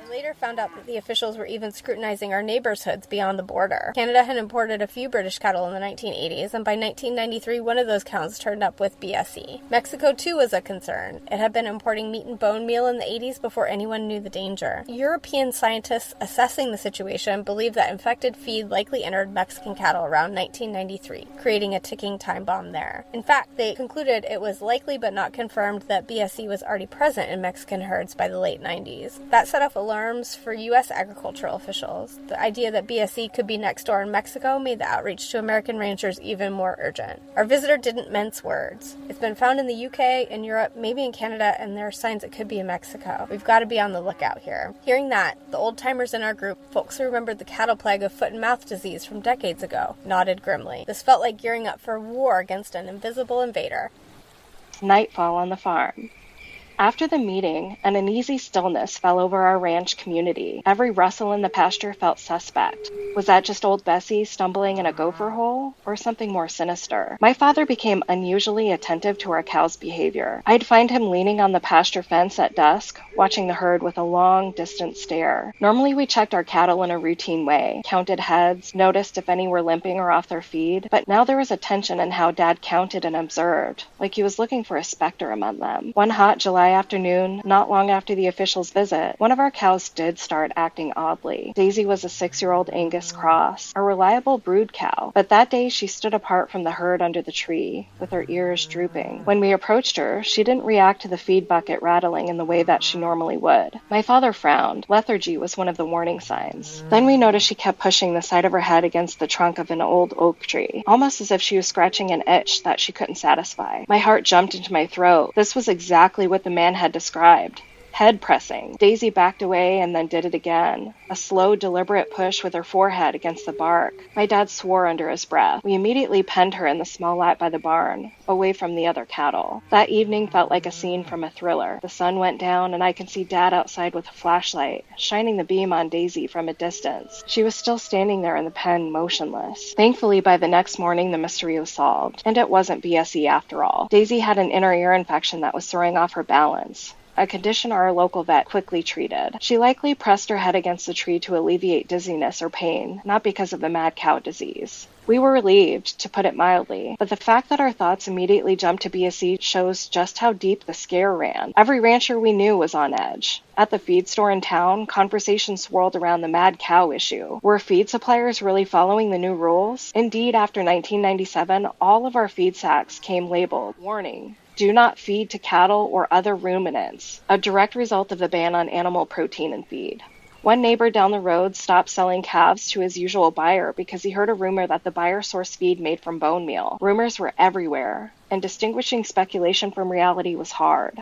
Later found out that the officials were even scrutinizing our neighbors' hoods beyond the border. Canada had imported a few British cattle in the 1980s, and by 1993 one of those cows turned up with BSE. Mexico too was a concern. It had been importing meat and bone meal in the 80s before anyone knew the danger. European scientists assessing the situation believed that infected feed likely entered Mexican cattle around 1993, creating a ticking time bomb there. In fact, they concluded it was likely but not confirmed that BSE was already present in Mexican herds by the late 90s. That set off alarms for U.S. agricultural officials. The idea that BSE could be next door in Mexico made the outreach to American ranchers even more urgent. Our visitor didn't mince words. It's been found in the UK, in Europe, maybe in Canada, and there are signs it could be in Mexico. We've got to be on the lookout here. Hearing that, the old-timers in our group, folks who remembered the cattle plague of foot and mouth disease from decades ago, nodded grimly. This felt like gearing up for war against an invisible invader. Nightfall on the farm. After the meeting, an uneasy stillness fell over our ranch community. Every rustle in the pasture felt suspect. Was that just old Bessie stumbling in a gopher hole, or something more sinister? My father became unusually attentive to our cows' behavior. I'd find him leaning on the pasture fence at dusk, watching the herd with a long, distant stare. Normally we checked our cattle in a routine way, counted heads, noticed if any were limping or off their feed, but now there was a tension in how Dad counted and observed, like he was looking for a specter among them. One hot July July afternoon, not long after the official's visit, one of our cows did start acting oddly. Daisy was a 6-year-old Angus cross, a reliable brood cow, but that day she stood apart from the herd under the tree, with her ears drooping. When we approached her, she didn't react to the feed bucket rattling in the way that she normally would. My father frowned. Lethargy was one of the warning signs. Then we noticed she kept pushing the side of her head against the trunk of an old oak tree, almost as if she was scratching an itch that she couldn't satisfy. My heart jumped into my throat. This was exactly what the man had described. Head pressing. Daisy backed away and then did it again. A slow, deliberate push with her forehead against the bark. My dad swore under his breath. We immediately penned her in the small lot by the barn, away from the other cattle. That evening felt like a scene from a thriller. The sun went down and I could see Dad outside with a flashlight, shining the beam on Daisy from a distance. She was still standing there in the pen, motionless. Thankfully, by the next morning, the mystery was solved. And it wasn't BSE after all. Daisy had an inner ear infection that was throwing off her balance, a condition our local vet quickly treated. She likely pressed her head against the tree to alleviate dizziness or pain, not because of the mad cow disease. We were relieved, to put it mildly, but the fact that our thoughts immediately jumped to BSE shows just how deep the scare ran. Every rancher we knew was on edge. At the feed store in town, conversations swirled around the mad cow issue. Were feed suppliers really following the new rules? Indeed, after 1997, all of our feed sacks came labeled, "Warning, do not feed to cattle or other ruminants," a direct result of the ban on animal protein and feed. One neighbor down the road stopped selling calves to his usual buyer because he heard a rumor that the buyer sourced feed made from bone meal. Rumors were everywhere, and distinguishing speculation from reality was hard.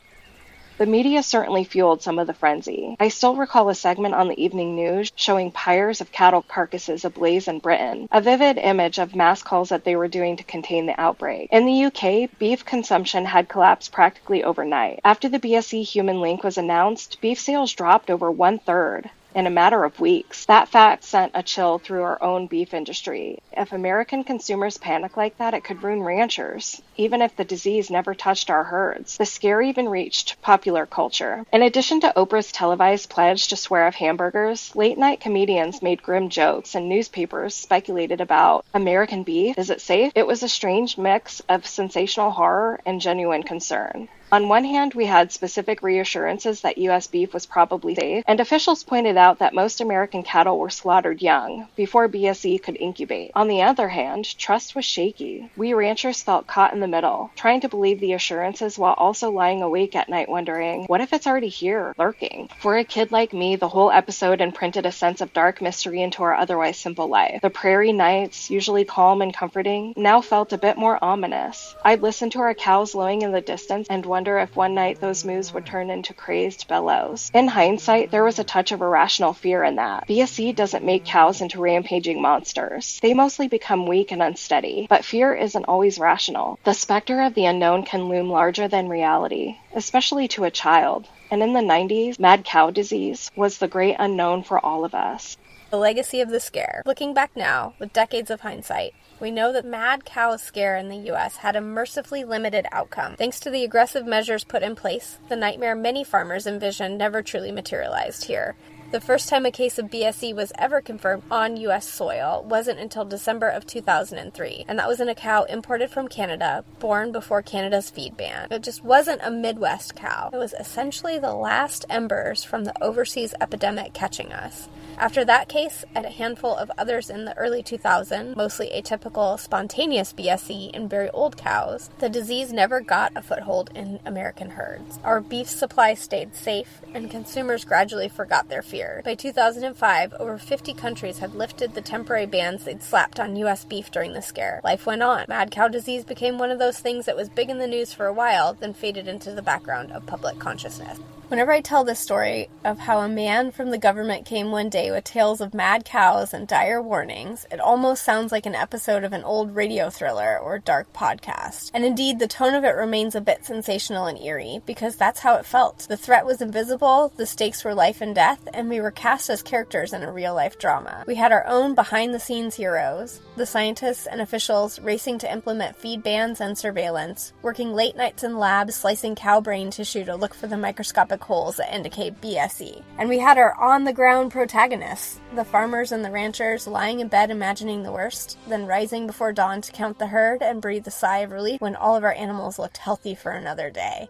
The media certainly fueled some of the frenzy. I still recall a segment on the evening news showing pyres of cattle carcasses ablaze in Britain, a vivid image of mass calls that they were doing to contain the outbreak. In the UK, beef consumption had collapsed practically overnight. After the BSE human link was announced, beef sales dropped over 1/3. In a matter of weeks. That fact sent a chill through our own beef industry. If American consumers panic like that, it could ruin ranchers, even if the disease never touched our herds. The scare even reached popular culture. In addition to Oprah's televised pledge to swear off hamburgers, late-night comedians made grim jokes and newspapers speculated about American beef. Is it safe? It was a strange mix of sensational horror and genuine concern. On one hand, we had specific reassurances that U.S. beef was probably safe, and officials pointed out that most American cattle were slaughtered young, before BSE could incubate. On the other hand, trust was shaky. We ranchers felt caught in the middle, trying to believe the assurances while also lying awake at night wondering, what if it's already here, lurking? For a kid like me, the whole episode imprinted a sense of dark mystery into our otherwise simple life. The prairie nights, usually calm and comforting, now felt a bit more ominous. I'd listen to our cows lowing in the distance and wonder if one night those moos would turn into crazed bellows. In hindsight, there was a touch of irrational fear in that. BSE doesn't make cows into rampaging monsters. They mostly become weak and unsteady, but fear isn't always rational. The specter of the unknown can loom larger than reality, especially to a child. And in the 90s, mad cow disease was the great unknown for all of us. The legacy of the scare. Looking back now, with decades of hindsight, we know that mad cow scare in the U.S. had a mercifully limited outcome. Thanks to the aggressive measures put in place, the nightmare many farmers envisioned never truly materialized here. The first time a case of BSE was ever confirmed on U.S. soil wasn't until December of 2003, and that was in a cow imported from Canada, born before Canada's feed ban. It just wasn't a Midwest cow. It was essentially the last embers from the overseas epidemic catching us. After that case, and a handful of others in the early 2000s, mostly atypical, spontaneous BSE in very old cows, the disease never got a foothold in American herds. Our beef supply stayed safe, and consumers gradually forgot their fear. By 2005, over 50 countries had lifted the temporary bans they'd slapped on U.S. beef during the scare. Life went on. Mad cow disease became one of those things that was big in the news for a while, then faded into the background of public consciousness. Whenever I tell this story of how a man from the government came one day with tales of mad cows and dire warnings, it almost sounds like an episode of an old radio thriller or dark podcast. And indeed, the tone of it remains a bit sensational and eerie, because that's how it felt. The threat was invisible, the stakes were life and death, and we were cast as characters in a real-life drama. We had our own behind-the-scenes heroes, the scientists and officials racing to implement feed bans and surveillance, working late nights in labs slicing cow brain tissue to look for the microscopic holes that indicate BSE. And we had our on-the-ground protagonists, the farmers and the ranchers lying in bed imagining the worst, then rising before dawn to count the herd and breathe a sigh of relief when all of our animals looked healthy for another day.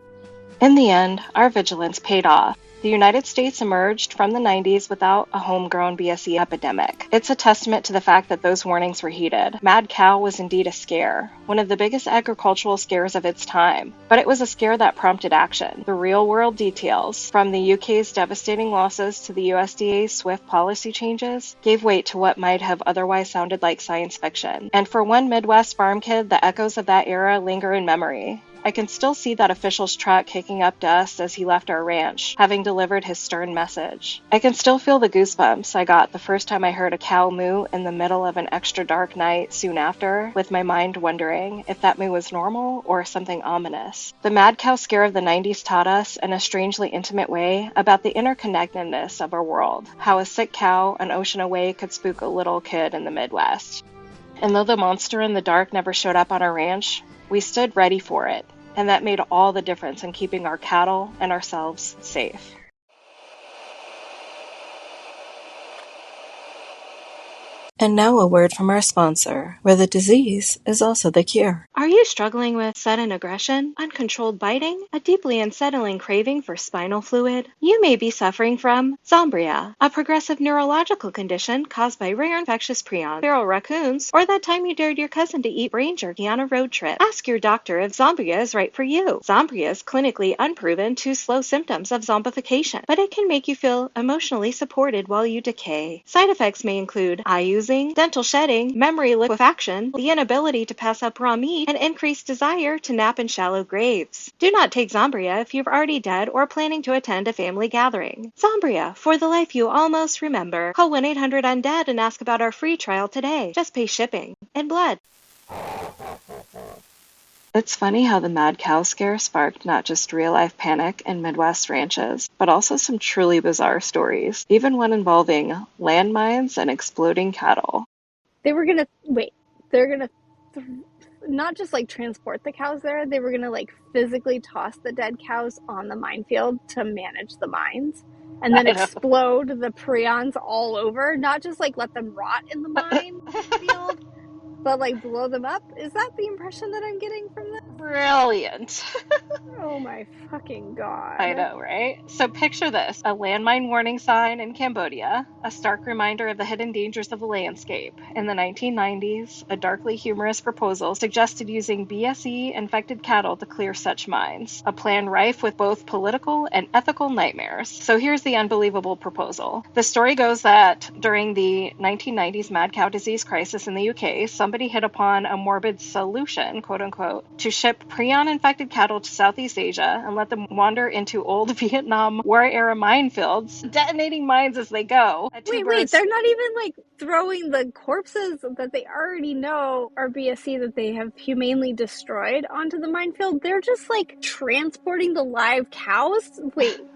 In the end, our vigilance paid off. The United States emerged from the 90s without a homegrown BSE epidemic. It's a testament to the fact that those warnings were heeded. Mad cow was indeed a scare, one of the biggest agricultural scares of its time. But it was a scare that prompted action. The real-world details, from the UK's devastating losses to the USDA's swift policy changes, gave weight to what might have otherwise sounded like science fiction. And for one Midwest farm kid, the echoes of that era linger in memory. I can still see that official's truck kicking up dust as he left our ranch, having delivered his stern message. I can still feel the goosebumps I got the first time I heard a cow moo in the middle of an extra dark night soon after, with my mind wondering if that moo was normal or something ominous. The mad cow scare of the 90s taught us, in a strangely intimate way, about the interconnectedness of our world, how a sick cow an ocean away could spook a little kid in the Midwest. And though the monster in the dark never showed up on our ranch, we stood ready for it, and that made all the difference in keeping our cattle and ourselves safe. And now a word from our sponsor, where the disease is also the cure. Are you struggling with sudden aggression, uncontrolled biting, a deeply unsettling craving for spinal fluid? You may be suffering from zombria, a progressive neurological condition caused by rare infectious prions, feral raccoons, or that time you dared your cousin to eat brain jerky on a road trip. Ask your doctor if zombria is right for you. Zombria is clinically unproven to slow symptoms of zombification, but it can make you feel emotionally supported while you decay. Side effects may include eye using, dental shedding, memory liquefaction, the inability to pass up raw meat, and increased desire to nap in shallow graves. Do not take zombria if you're already dead or planning to attend a family gathering. Zombria, for the life you almost remember. Call 1-800-UNDEAD and ask about our free trial today. Just pay shipping and blood. It's funny how the mad cow scare sparked not just real-life panic in Midwest ranches, but also some truly bizarre stories, even one involving landmines and exploding cattle. They're gonna not just like transport the cows there, they were gonna like physically toss the dead cows on the minefield to manage the mines, and then explode the prions all over, not just like let them rot in the mine field, but like blow them up. Is that the impression that I'm getting from this? Brilliant. Oh my fucking god. I know, right? So picture this, a landmine warning sign in Cambodia, a stark reminder of the hidden dangers of the landscape. In the 1990s, a darkly humorous proposal suggested using BSE-infected cattle to clear such mines, a plan rife with both political and ethical nightmares. So here's the unbelievable proposal. The story goes that during the 1990s mad cow disease crisis in the UK, somebody hit upon a morbid solution, quote-unquote, to ship prion-infected cattle to Southeast Asia and let them wander into old Vietnam War-era minefields, detonating mines as they go. Wait, they're not even like throwing the corpses that they already know are BSC that they have humanely destroyed onto the minefield. They're just like transporting the live cows,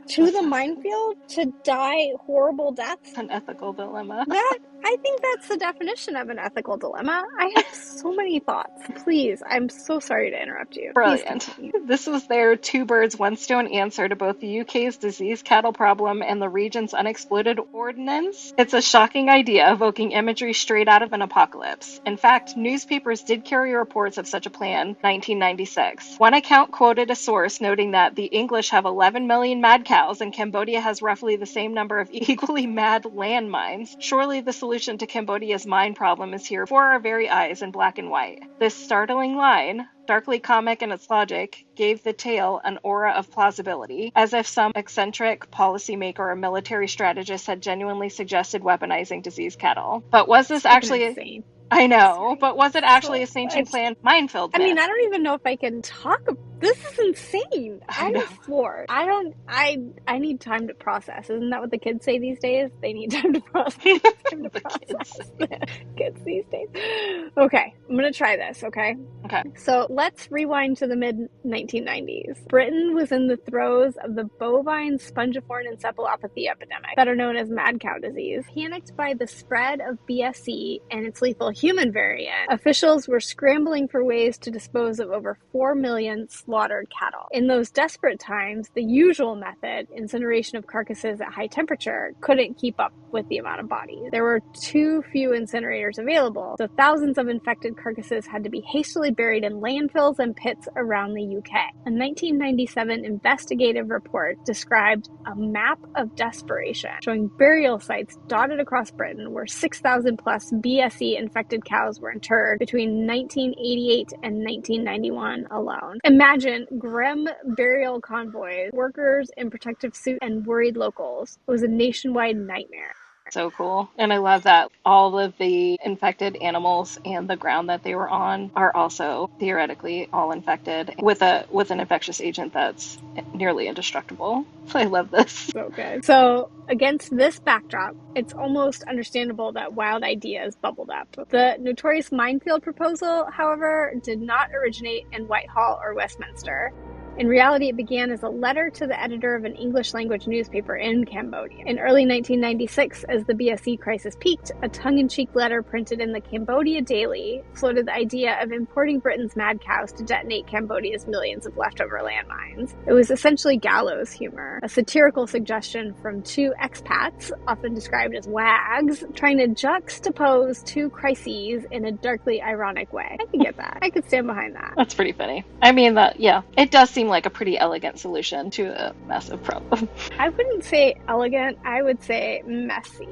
to the minefield to die horrible deaths. An ethical dilemma. I think that's the definition of an ethical dilemma. I have so many thoughts. Please, I'm so sorry to interrupt you. Brilliant. This was their two birds, one stone answer to both the UK's diseased cattle problem and the region's unexploded ordnance. It's a shocking idea, evoking imagery straight out of an apocalypse. In fact, newspapers did carry reports of such a plan, 1996. One account quoted a source noting that the English have 11 million mad cows and Cambodia has roughly the same number of equally mad landmines. Surely the solution to Cambodia's mine problem is here before our very eyes in black and white. This startling line, darkly comic in its logic, gave the tale an aura of plausibility, as if some eccentric policymaker or military strategist had genuinely suggested weaponizing diseased cattle. But was this actually... insane. I know, but was it actually a sanctioned plan? Minefield myth. I mean, I don't even know if I can talk. This is insane. I'm floored. I need time to process. Isn't that what the kids say these days? They need time to process. Kids these days. Okay, I'm going to try this, okay? Okay. So let's rewind to the mid-1990s. Britain was in the throes of the bovine spongiform encephalopathy epidemic, better known as mad cow disease. Panicked by the spread of BSE and its lethal human variant, officials were scrambling for ways to dispose of over 4 million slaughtered cattle. In those desperate times, the usual method, incineration of carcasses at high temperature, couldn't keep up with the amount of bodies. There were too few incinerators available, so thousands of infected carcasses had to be hastily buried in landfills and pits around the UK. A 1997 investigative report described a map of desperation, showing burial sites dotted across Britain where 6,000 plus BSE infected cows were interred between 1988 and 1991 alone. Imagine grim burial convoys, workers in protective suits, and worried locals. It was a nationwide nightmare. So cool. And I love that all of the infected animals and the ground that they were on are also theoretically all infected with an infectious agent that's nearly indestructible. I love this. So good. So against this backdrop, it's almost understandable that wild ideas bubbled up. The notorious minefield proposal, however, did not originate in Whitehall or Westminster. In reality, it began as a letter to the editor of an English-language newspaper in Cambodia. In early 1996, as the BSE crisis peaked, a tongue-in-cheek letter printed in the Cambodia Daily floated the idea of importing Britain's mad cows to detonate Cambodia's millions of leftover landmines. It was essentially gallows humor, a satirical suggestion from two expats, often described as wags, trying to juxtapose two crises in a darkly ironic way. I can get that. I could stand behind that. That's pretty funny. I mean, it does seem like a pretty elegant solution to a massive problem. I wouldn't say elegant, I would say messy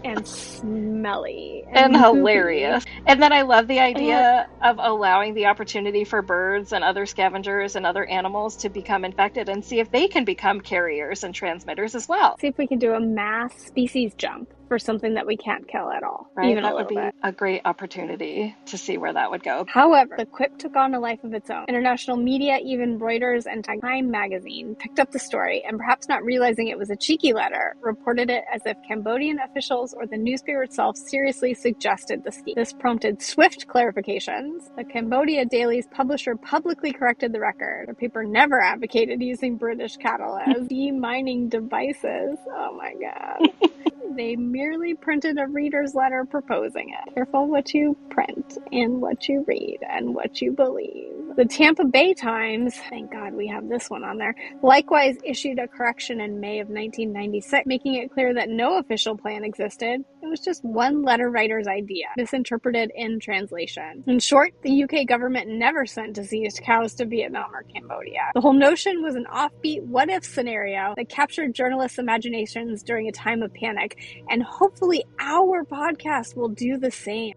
and smelly and hilarious. And then I love the idea of allowing the opportunity for birds and other scavengers and other animals to become infected and see if they can become carriers and transmitters as well. See if we can do a mass species jump for something that we can't kill at all. Right, even that would be a great opportunity to see where that would go. However, the quip took on a life of its own. International media, even Reuters and Time magazine, picked up the story and, perhaps not realizing it was a cheeky letter, reported it as if Cambodian officials or the newspaper itself seriously suggested the scheme. This prompted swift clarifications. The Cambodia Daily's publisher publicly corrected the record. The paper never advocated using British cattle as demining devices. Oh my god. They merely printed a reader's letter proposing it. Careful what you print and what you read and what you believe. The Tampa Bay Times, thank God we have this one on there, likewise issued a correction in May of 1996, making it clear that no official plan existed. It was just one letter writer's idea, misinterpreted in translation. In short, the UK government never sent diseased cows to Vietnam or Cambodia. The whole notion was an offbeat what-if scenario that captured journalists' imaginations during a time of panic, and hopefully our podcast will do the same.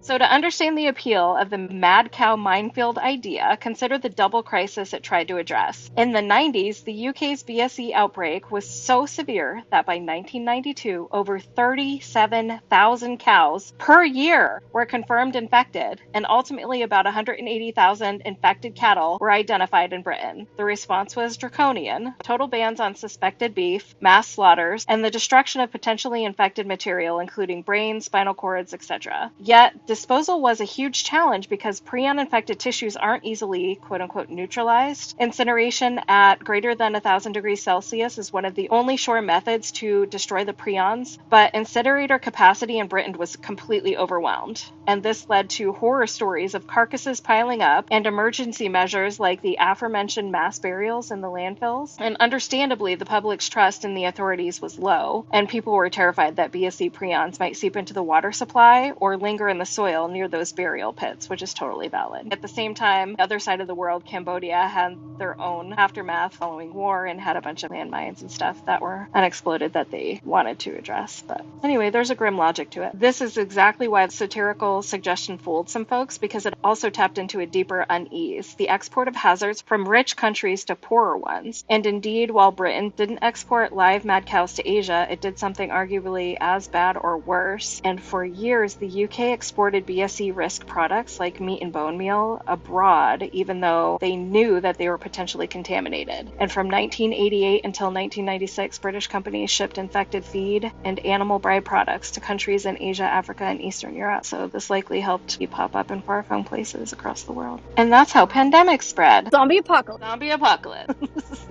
So to understand the appeal of the mad cow minefield idea, consider the double crisis it tried to address. In the 90s, the UK's BSE outbreak was so severe that by 1992, over 37,000 cows per year were confirmed infected, and ultimately about 180,000 infected cattle were identified in Britain. The response was draconian: total bans on suspected beef, mass slaughters, and the destruction of potentially infected material, including brains, spinal cords, etc. Yet, disposal was a huge challenge because prion-infected tissues aren't easily, quote-unquote, neutralized. Incineration at greater than 1,000 degrees Celsius is one of the only sure methods to destroy the prions, but incinerator capacity in Britain was completely overwhelmed. And this led to horror stories of carcasses piling up and emergency measures like the aforementioned mass burials in the landfills. And understandably, the public's trust in the authorities was low, and people were terrified that BSE prions might seep into the water supply or linger in the soil near those burial pits, which is totally valid. At the same time, the other side of the world, Cambodia, had their own aftermath following war and had a bunch of landmines and stuff that were unexploded that they wanted to address. But anyway, there's a grim logic to it. This is exactly why the satirical suggestion fooled some folks, because it also tapped into a deeper unease, the export of hazards from rich countries to poorer ones. And indeed, while Britain didn't export live mad cows to Asia, it did something arguably as bad or worse. And for years, the UK exported exported BSE risk products like meat and bone meal abroad, even though they knew that they were potentially contaminated. And from 1988 until 1996, British companies shipped infected feed and animal bride products to countries in Asia, Africa, and Eastern Europe. So this likely helped you pop up in far-flung places across the world. And that's how pandemics spread. Zombie apocalypse. Zombie apocalypse.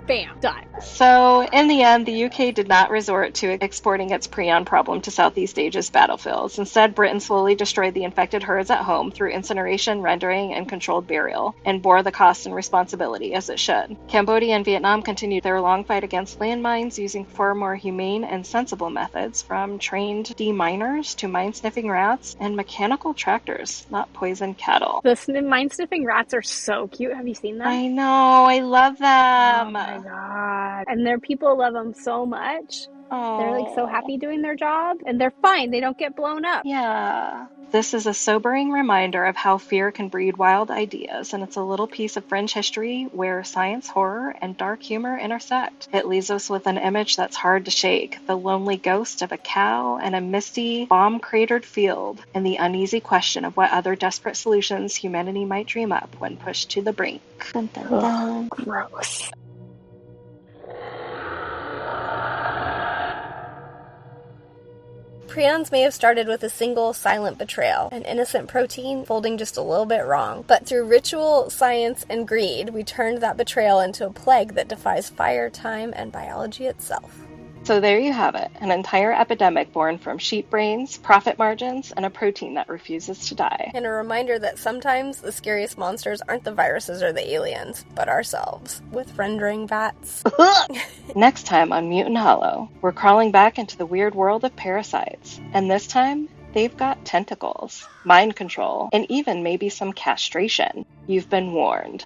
Bam. Done. So, in the end, the UK did not resort to exporting its prion problem to Southeast Asia's battlefields. Instead, Britain slowly destroyed the infected herds at home through incineration, rendering, and controlled burial, and bore the cost and responsibility as it should. Cambodia and Vietnam continued their long fight against landmines using far more humane and sensible methods, from trained deminers to mine-sniffing rats and mechanical tractors, not poisoned cattle. The mine-sniffing rats are so cute. Have you seen them? I know, I love them. Oh my god. And their people love them so much. Oh. They're like so happy doing their job, and they're fine. They don't get blown up. Yeah. This is a sobering reminder of how fear can breed wild ideas, and it's a little piece of fringe history where science, horror, and dark humor intersect. It leaves us with an image that's hard to shake: the lonely ghost of a cow and a misty, bomb-cratered field, and the uneasy question of what other desperate solutions humanity might dream up when pushed to the brink. Dun, dun, dun. Gross. Prions may have started with a single silent betrayal, an innocent protein folding just a little bit wrong. But through ritual, science, and greed, we turned that betrayal into a plague that defies fire, time, and biology itself. So there you have it, an entire epidemic born from sheep brains, profit margins, and a protein that refuses to die. And a reminder that sometimes the scariest monsters aren't the viruses or the aliens, but ourselves, with rendering vats. Next time on Mutant Hollow, we're crawling back into the weird world of parasites, and this time, they've got tentacles, mind control, and even maybe some castration. You've been warned.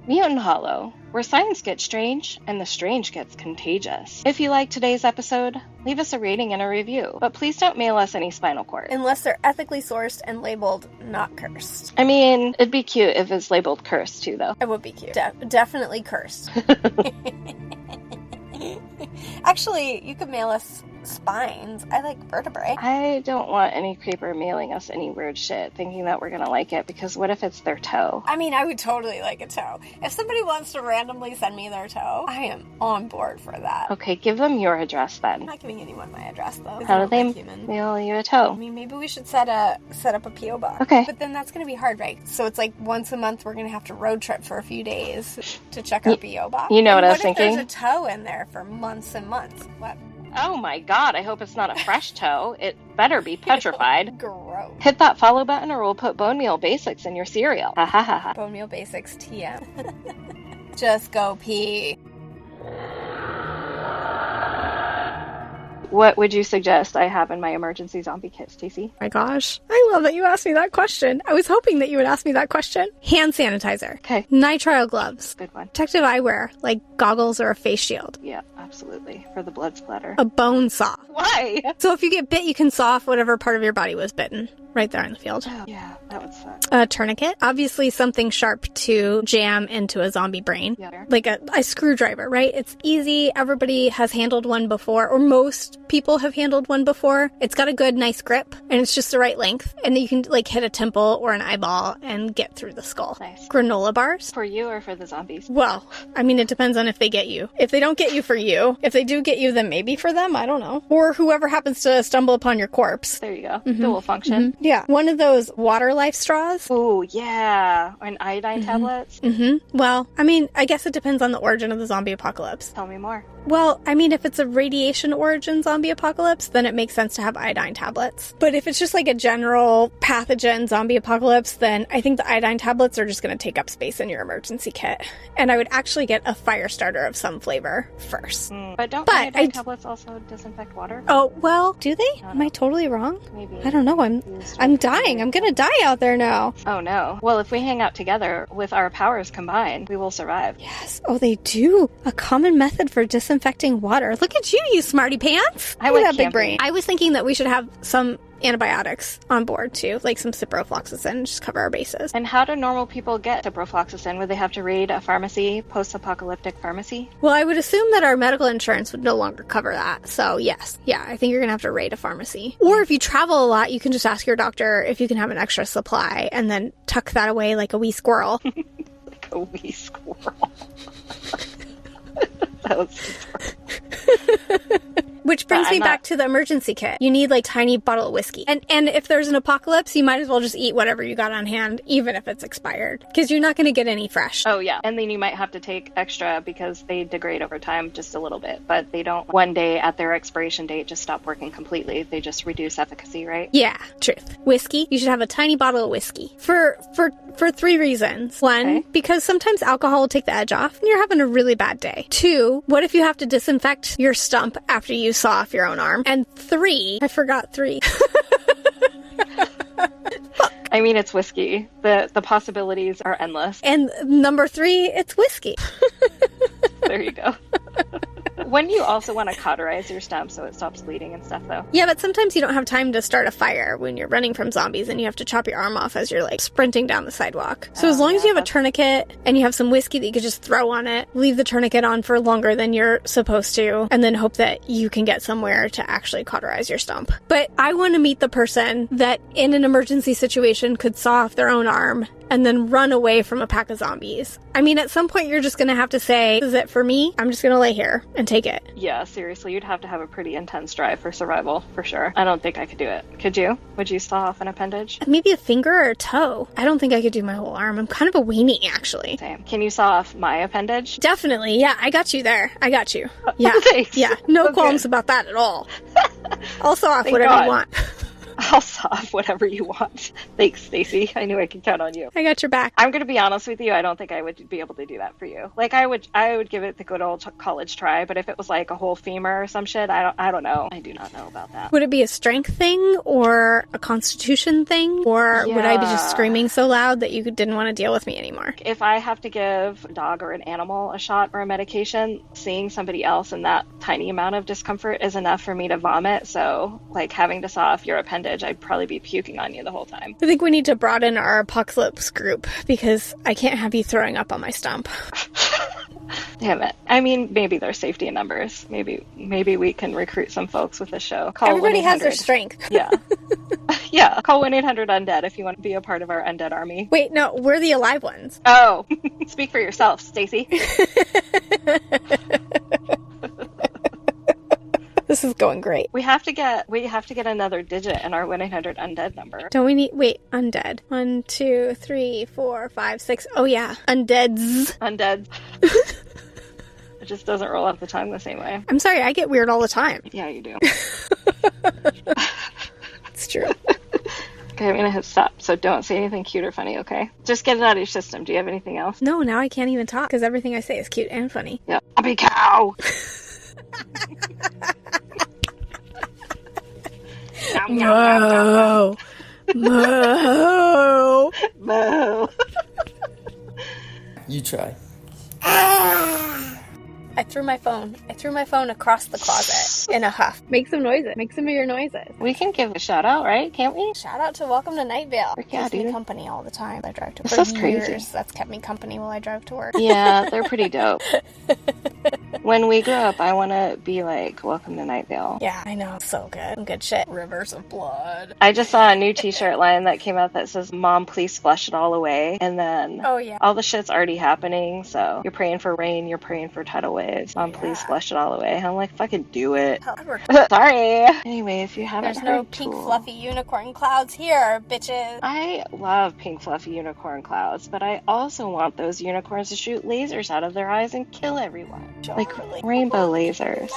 Mutant Hollow, where science gets strange and the strange gets contagious. If you liked today's episode, leave us a rating and a review, but please don't mail us any spinal cord. Unless they're ethically sourced and labeled not cursed. I mean, it'd be cute if it's labeled cursed too, though. It would be cute. Definitely cursed. Actually, you could mail us spines. I like vertebrae. I don't want any creeper mailing us any weird shit thinking that we're gonna like it, because what if it's their toe? I mean, I would totally like a toe. If somebody wants to randomly send me their toe, I am on board for that. Okay, give them your address I'm then. not giving anyone my address, though. How do they human? mail you a I toe? mean, maybe we should set up a P.O. box. Okay. But then that's going to be hard, right? So it's like once a month we're going to have to road trip for a few days to check our P.O. box. You know And what I was What if thinking? there's a toe in there for months and months? What? Oh my god, I hope it's not a fresh toe. It better be petrified. Gross. Hit that follow button or we'll put Bone Meal Basics in your cereal. Ha ha ha ha. Bone Meal Basics TM. Just go pee. What would you suggest I have in my emergency zombie kit, Stacy? My gosh. I love that you asked me that question. I was hoping that you would ask me that question. Hand sanitizer. Okay. Nitrile gloves. Good one. Protective eyewear, like goggles or a face shield. Yeah, absolutely. For the blood splatter. A bone saw. Why? So if you get bit, you can saw off whatever part of your body was bitten. Right there in the field. Oh, yeah, that would suck. A tourniquet. Obviously something sharp to jam into a zombie brain. Yeah. Like a screwdriver, right? It's easy. Everybody has handled one before, or most people have handled one before. It's got a good, nice grip, and it's just the right length. And you can like hit a temple or an eyeball and get through the skull. Nice. Granola bars. For you or for the zombies? Well, I mean, it depends on if they get you. If they don't get you, for you. If they do get you, then maybe for them. I don't know. Or whoever happens to stumble upon your corpse. There you go. Dual function. Yeah. One of those water life straws. Oh, yeah. And iodine tablets. Well, I mean, I guess it depends on the origin of the zombie apocalypse. Tell me more. Well, I mean, if it's a radiation origin zombie apocalypse, then it makes sense to have iodine tablets. But if it's just like a general pathogen zombie apocalypse, then I think the iodine tablets are just going to take up space in your emergency kit. And I would actually get a fire starter of some flavor first. But don't But iodine tablets also disinfect water? Oh, well, do they? Am I totally wrong? Maybe. I don't know. I'm dying. I'm going to die out there now. Oh, no. Well, if we hang out together with our powers combined, we will survive. Yes. Oh, they do. A common method for disinfecting water. Look at you, you smarty pants. I Look at went that big camping. brain. I was thinking that we should have some antibiotics on board too, like some ciprofloxacin, just cover our bases. And how do normal people get ciprofloxacin? Would they have to raid a pharmacy, post-apocalyptic pharmacy? Well, I would assume that our medical insurance would no longer cover that. So yes, yeah, I think you're gonna have to raid a pharmacy. Or if you travel a lot, you can just ask your doctor if you can have an extra supply and then tuck that away like a wee squirrel. Like a wee squirrel. That was super. Which brings me back to the emergency kit. You need like tiny bottle of whiskey. And if there's an apocalypse, you might as well just eat whatever you got on hand, even if it's expired. Because you're not going to get any fresh. Oh, yeah. And then you might have to take extra because they degrade over time just a little bit. But they don't one day at their expiration date just stop working completely. They just reduce efficacy, right? Yeah, truth. Whiskey. You should have a tiny bottle of whiskey. For 3 reasons. 1, because sometimes alcohol will take the edge off and you're having a really bad day. 2, what if you have to disinfect your stump after you saw off your own arm? And 3, I forgot 3. I mean, it's whiskey. The possibilities are endless. And number 3, it's whiskey. There you go. When you also want to cauterize your stump so it stops bleeding and stuff, though. Yeah, but sometimes you don't have time to start a fire when you're running from zombies and you have to chop your arm off as you're like sprinting down the sidewalk. So as long as you have a tourniquet and you have some whiskey that you could just throw on it, leave the tourniquet on for longer than you're supposed to, and then hope that you can get somewhere to actually cauterize your stump. But I want to meet the person that in an emergency situation could saw off their own arm and then run away from a pack of zombies. I mean, at some point you're just going to have to say, this is it for me. I'm just going to lay here and take it. Yeah, seriously, you'd have to have a pretty intense drive for survival, for sure. I don't think I could do it. Could you? Would you saw off an appendage? Maybe a finger or a toe. I don't think I could do my whole arm. I'm kind of a weenie, actually. Same. Can you saw off my appendage? Definitely, yeah. I got you there. I got you. Yeah, yeah. No qualms about that at all. I'll saw off whatever you want. I'll solve whatever you want. Thanks, Stacy. I knew I could count on you. I got your back. I'm going to be honest with you. I don't think I would be able to do that for you. Like, I would give it the good old college try, but if it was like a whole femur or some shit, I don't know. I do not know about that. Would it be a strength thing or a constitution thing? Or would I be just screaming so loud that you didn't want to deal with me anymore? If I have to give a dog or an animal a shot or a medication, seeing somebody else in that tiny amount of discomfort is enough for me to vomit. So, like, having to saw off your appendage, I'd probably be puking on you the whole time. I think we need to broaden our apocalypse group because I can't have you throwing up on my stump. Damn it. I mean, maybe there's safety in numbers. Maybe we can recruit some folks with this show. Call Everybody has their strength. Yeah. Yeah. Call 1-800-UNDEAD if you want to be a part of our undead army. Wait, no, we're the alive ones. Oh, speak for yourself, Stacy. This is going great. We have to get another digit in our 1-800-UNDEAD number. Don't we need... Wait, undead. 1, 2, 3, 4, 5, 6. Oh, yeah. Undeads. Undead. It just doesn't roll off the tongue the same way. I'm sorry, I get weird all the time. Yeah, you do. It's true. Okay, I'm gonna hit stop, so don't say anything cute or funny, okay? Just get it out of your system. Do you have anything else? No, now I can't even talk because everything I say is cute and funny. Yeah. Happy cow! Moo. Moo. Moo. You try. I threw my phone across the closet in a huff. Make some noises. Make some of your noises. We can give a shout out, right? Can't we? Shout out to Welcome to Night Vale. Yeah, Keeps me dude. company all the time. I drive to work. This is crazy. Years, that's kept me company while I drive to work. Yeah, they're pretty dope. When we grow up, I want to be like, Welcome to Night Vale. Yeah, I know. So good. Some good shit. Rivers of blood. I just saw a new t-shirt line that came out that says, Mom, please flush it all away. And then Oh, yeah. all the shit's already happening. So you're praying for rain, you're praying for tidal waves. Mom, please flush it all away. I'm like, fucking do it. Sorry. Anyway, if you haven't There's heard no pink Tool- fluffy unicorn clouds here, bitches. I love pink fluffy unicorn clouds, but I also want those unicorns to shoot lasers out of their eyes and kill everyone. Like rainbow lasers.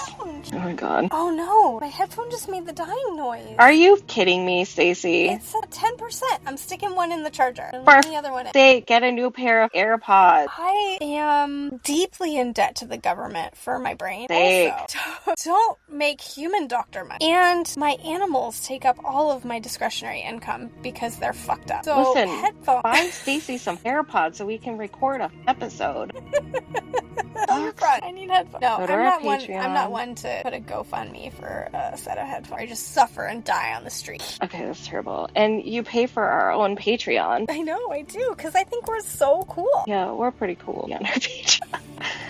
Oh my god. Oh no, my headphone just made the dying noise. Are you kidding me, Stacy? It's at 10%. I'm sticking one in the charger. And For the other one in. Say, get a new pair of AirPods. I am deeply in debt to the government for my brain. Sake. Also, don't make human doctor money. And my animals take up all of my discretionary income because they're fucked up. So Listen, headphones. buy Stacy some AirPods so we can record an episode. Oh front. I need headphones. No, Go to I'm our not one. Patreon. I'm not one to put a GoFundMe for a set of headphones. I just suffer and die on the street. Okay, that's terrible. And you pay for our own Patreon. I know, I do, because I think we're so cool. Yeah, we're pretty cool on our Patreon.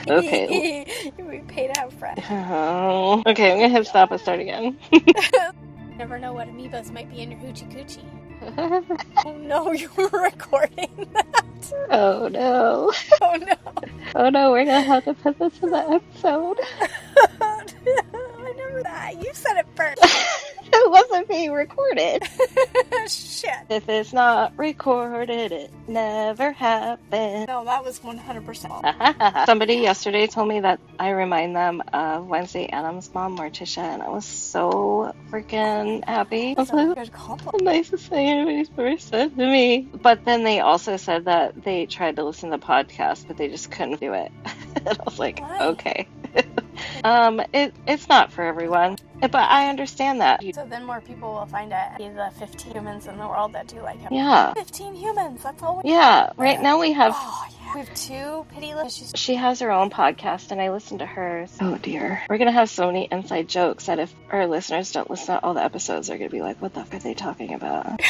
Okay. We pay to have friends. Oh. Okay, I'm gonna hit stop and start again. Never know what amoebas might be in your hoochie coochie. Oh no, you were recording that. Oh no. Oh no. Oh no, we're gonna have to put this in the episode. I never that. You said it first. It wasn't being recorded. Shit. If it's not recorded, it never happened. No, that was 100%. Somebody yesterday told me that I remind them of Wednesday Adams' mom, Morticia, and I was so freaking happy. I was like, Good compliment. the nicest thing anybody's ever said to me. But then they also said that they tried to listen to the podcast, but they just couldn't do it. And I was like, Why? okay. It's not for everyone, but I understand that. So then more people will find out the 15 humans in the world that do like him. Yeah. 15 humans, that's all we Yeah, right now we have... Oh, yeah. We have 2 pitiless issues. She has her own podcast, and I listen to hers. Oh, dear. We're going to have so many inside jokes that if our listeners don't listen to all the episodes, they're going to be like, what the fuck are they talking about?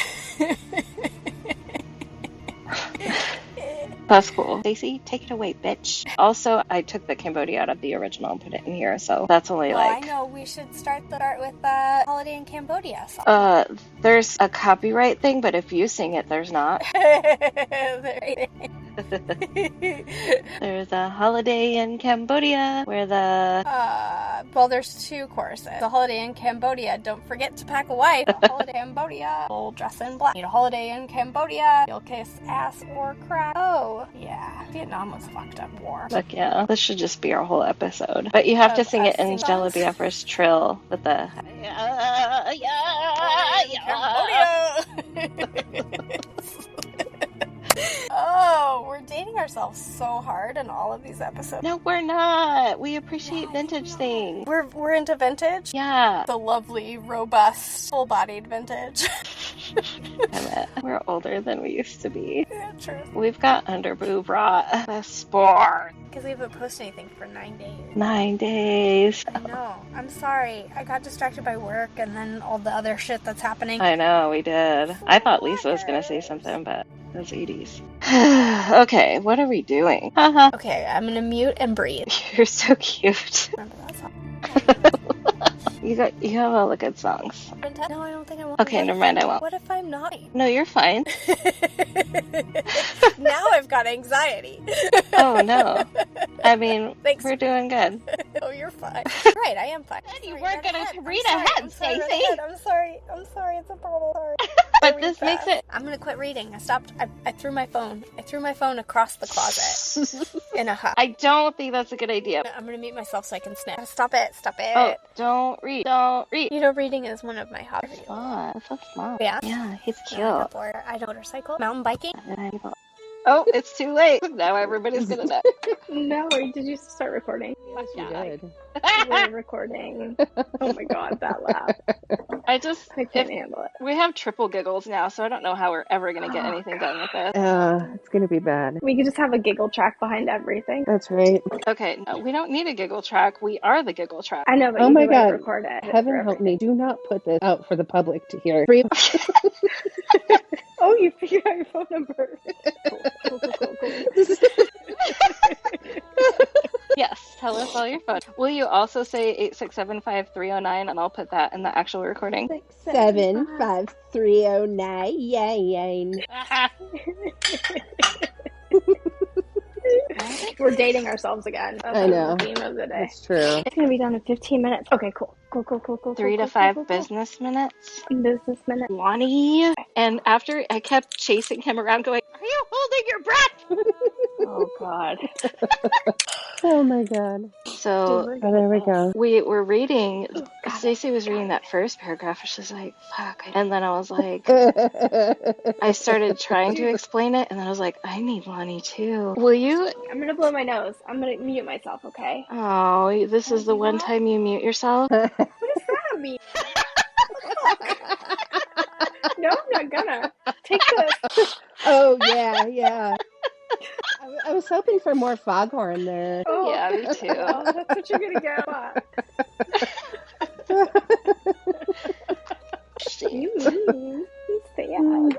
That's cool. Stacy, take it away, bitch. Also, I took the Cambodia out of the original and put it in here, so that's only I like... know, we should start with Holiday in Cambodia song. There's a copyright thing, but if you sing it, there's not. There's a holiday in Cambodia where the... Well, there's 2 choruses. The Holiday in Cambodia, don't forget to pack a wife. A holiday in Cambodia, we'll dress in black. Need a holiday in Cambodia, you'll kiss ass or cry. Oh, yeah. Vietnam was a fucked up war. Look, yeah, this should just be our whole episode. But you have to sing it in songs? Jello Biafra's trill with the... Cambodia! Oh, we're dating ourselves so hard in all of these episodes. No, we're not. We appreciate vintage things. We're into vintage? Yeah. The lovely, robust, full-bodied vintage. Damn it. We're older than we used to be. Yeah, true. We've got underboob rot. The sport. Because we haven't posted anything for 9 days. 9 days. I know. I'm sorry. I got distracted by work and then all the other shit that's happening. I know, we did. I thought Lisa was going to say something, but those 80s. Okay, what are we doing? Haha. Okay, I'm gonna mute and breathe. You're so cute. Remember that song? You have all the good songs. No, I don't think I want. Okay, never mind, I won't. What if I'm not? No, you're fine. Now I've got anxiety. Oh, no. I mean, Thanks. we're doing good. Oh, you're fine. Right, I am fine. You Sorry, weren't read gonna ahead. read I'm sorry, ahead, I'm sorry, read Stacy. ahead. I'm sorry, it's a problem. Sorry. But this makes it... I'm gonna quit reading. I stopped. I threw my phone. I threw my phone across the closet in a huff. I don't think that's a good idea. I'm gonna mute myself so I can snap. Stop it. Stop it. Oh, don't read. Don't read. You know, reading is one of my hobbies. Fun. That's so small. Yeah? Yeah, he's cute. I don't motorcycle, mountain biking. Oh, it's too late. Now everybody's gonna know. No, did you start recording? Yes, you did. We're recording. Oh my god, that laugh. I can't handle it. We have triple giggles now, so I don't know how we're ever gonna get anything done with this. It's gonna be bad. We could just have a giggle track behind everything. That's right. Okay, no, we don't need a giggle track. We are the giggle track. I know, but Oh you my could, like, god. record it. Heaven help me. Do not put this out for the public to hear. Oh, you figured out your phone number. Cool. Yes, tell us all your phone. Will you also say 8675309 and I'll put that in the actual recording? 75309. Yay. We're dating ourselves again. That's I know. the theme of the day. That's true. It's gonna be done in 15 minutes. Okay, cool. 3 to 5 business minutes. Business minutes. Lonnie. And after I kept chasing him around going, are you holding your breath? Oh god. Oh my god. So Oh, there we go. we were reading, Stacy was reading that first paragraph and she's like, fuck. And then I was like, I started trying to explain it and then I was like, I need Lonnie too. Will you? I'm gonna blow my nose. I'm gonna mute myself, okay? Oh, this is the one time you mute yourself? What does that mean? No, I'm not gonna. Take this. Oh, yeah. I I was hoping for more foghorn there. Oh, Yeah, me too. oh, that's what you're gonna get. You stay out.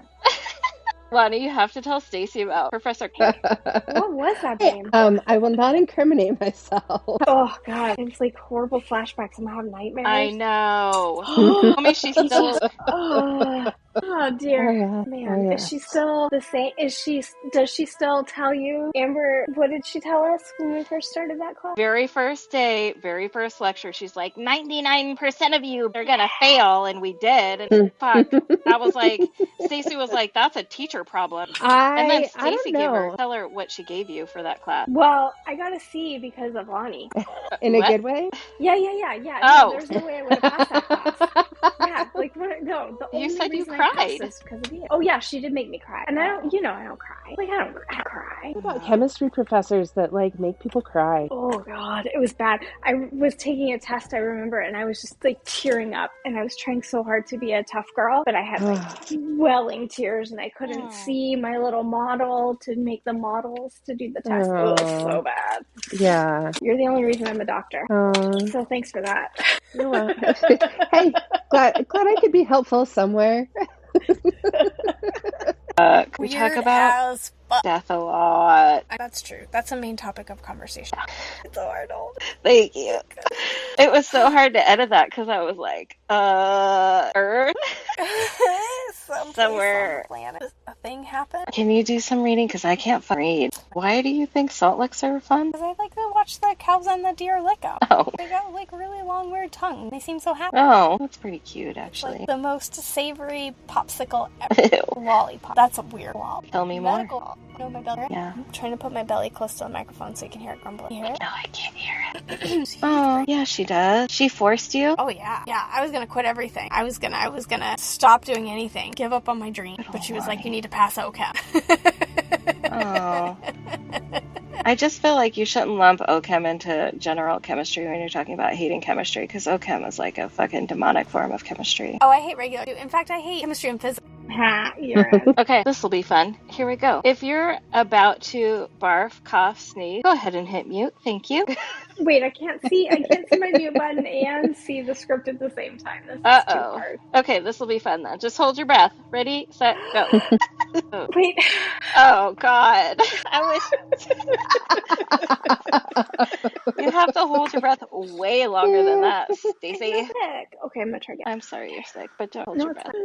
Lonnie, you have to tell Stacy about Professor K. What was that name? I will not incriminate myself. Oh god, it's like horrible flashbacks. I'm having nightmares. I know. Oh, Tell me she's still. oh dear. Oh, yeah. Man, Oh, yeah. is she still the same? Does she still tell you, Amber? What did she tell us when we first started that class? Very first day, very first lecture, she's like, 99% of you are gonna fail, and we did. And fuck, I was like, Stacy was like, that's a teacher problem. And then I don't Stacy know. tell her what she gave you for that class. Well, I got a C because of Lonnie. In What? a good way? Yeah. Oh. No, there's no way I would have passed that class. Yeah, like no. The You only said you reason I passed cried. is because of you. Oh yeah, she did make me cry, and I don't cry. Like I don't cry. What about chemistry professors that like make people cry? Oh god, it was bad. I was taking a test, I remember, and I was just like tearing up, and I was trying so hard to be a tough girl, but I had like welling tears, and I couldn't see my little model to make the models to do the test. It was so bad. Yeah. You're the only reason I'm a doctor. So thanks for that. You're welcome. Hey, glad I could be helpful somewhere. We talk about death a lot. That's true. That's a main topic of conversation. It's so hard. Thank you. It was so hard to edit that because I was like, Earth? Somewhere. On the planet, a thing happened. Can you do some reading? Because I can't read. Why do you think salt licks are fun? Because I like to watch the cows and the deer lick up. Oh. They got like really long, weird tongue. They seem so happy. Oh, that's pretty cute, It's actually. like the most savory popsicle ever. Lollipop. That's a weird lollipop. Tell me more. Medical. You know my belly? Yeah. I'm trying to put my belly close to the microphone so you can hear it grumbling. You hear it? No, I can't hear it. Oh, yeah, she does. She forced you? Oh yeah. Yeah, I was gonna quit everything. I was gonna stop doing anything. Give up on my dream. But she was like, you need to pass OChem. Oh. I just feel like you shouldn't lump OChem into general chemistry when you're talking about hating chemistry, because OChem is like a fucking demonic form of chemistry. Oh, I hate regular. In fact, I hate chemistry and physics. Ha, you're in. Okay, this will be fun. Here we go. If you're about to barf, cough, sneeze, go ahead and hit mute. Thank you. Wait, I can't see my mute button and see the script at the same time. This is too Uh-oh. hard. Okay, this will be fun then. Just hold your breath. Ready, set, go. Wait. Oh, God. I wish... You have to hold your breath way longer than that, Stacy. I'm sick. Okay, I'm gonna try again. I'm sorry you're sick, but don't hold No, your it's breath.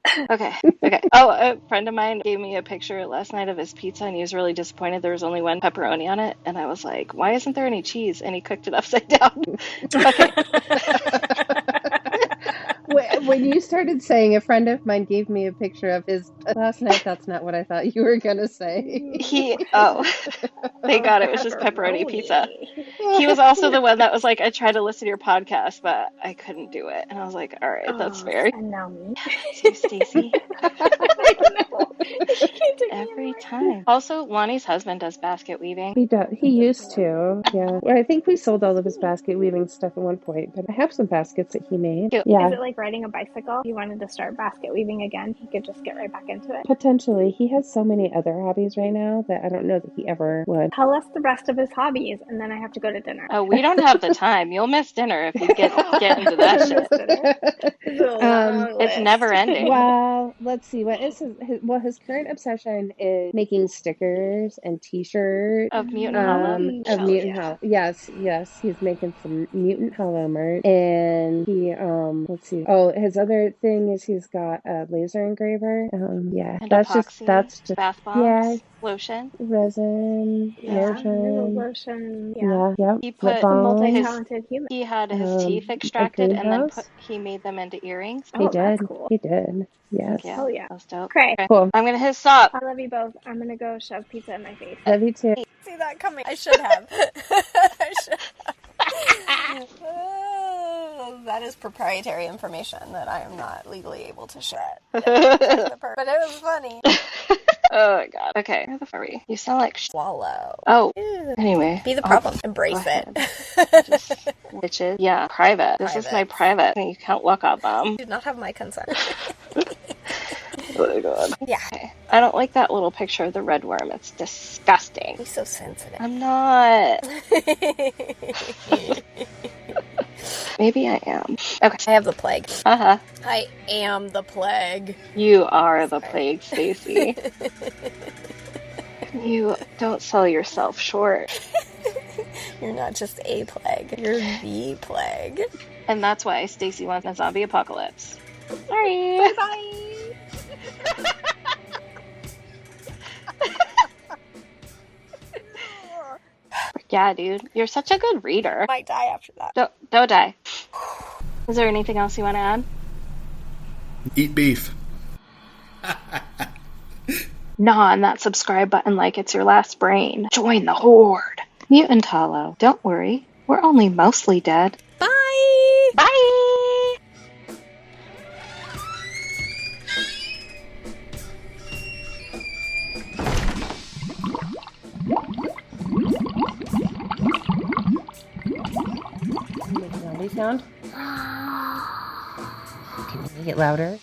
fine. Okay. Oh, a friend of mine gave me a picture last night of his pizza, and he was really disappointed there was only one pepperoni on it. And I was like, why isn't there any cheese? And he cooked it upside down. Okay. When you started saying a friend of mine gave me a picture of his last night, that's not what I thought you were going to say. Thank God it was just pepperoni pizza. He was also the one that was like, I tried to listen to your podcast, but I couldn't do it. And I was like, all right, that's fair. And now me. So, Stacy. Every time. Also, Lonnie's husband does basket weaving. He does. He used to. Yeah. Well, I think we sold all of his basket weaving stuff at one point, but I have some baskets that he made. Cute. Yeah. Is it like riding a bicycle? If he wanted to start basket weaving again, he could just get right back into it. Potentially. He has so many other hobbies right now that I don't know that he ever would. Tell us the rest of his hobbies, and then I have to go to dinner. Oh, we don't have the time. You'll miss dinner if you get into that shit. It's never ending. Well, let's see. What is his current obsession is making stickers and T-shirts Of Mutant Hollow. of Mutant Hollow. Yes, he's making some Mutant Hollow merch, and he let's see. Oh, his other thing is he's got a laser engraver. Yeah, And that's epoxy, just bath bombs, lotion. resin, lotion. Lotion. Yeah, yep. He Lip put balm. Multi-talented human. He had his teeth extracted and then he made them into earrings. He Oh, that's did. cool. He did. Yes. Yeah, Oh, yeah. that was dope. Okay. Cool. I'm gonna hit stop. I love you both. I'm gonna go shove pizza in my face. Love you too. See that coming. I should have. I should have. That is proprietary information that I am not legally able to share. But it was funny. Oh my God. Okay, where the fuck are we? You sound like Swallow. Oh. Anyway. Be the problem. Embrace go it. Just bitches. Yeah, private. This is my private. You can't look at them. Do not have my consent. my god. Yeah. Okay. I don't like that little picture of the red worm. It's disgusting. You're so sensitive. I'm not. Maybe I am. Okay. I have the plague. Uh-huh. I am the plague. You are the plague, Stacy. You don't sell yourself short. You're not just a plague. You're the plague. And that's why Stacy wants a zombie apocalypse. Sorry. Bye. Yeah, dude. You're such a good reader. I might die after that. Don't die. Is there anything else you want to add? Eat beef. Gnaw on that subscribe button like it's your last brain. Join the horde. Mutant Hollow. Don't worry. We're only mostly dead. Bye! Bye! Make a zombie sound. Can you make it louder?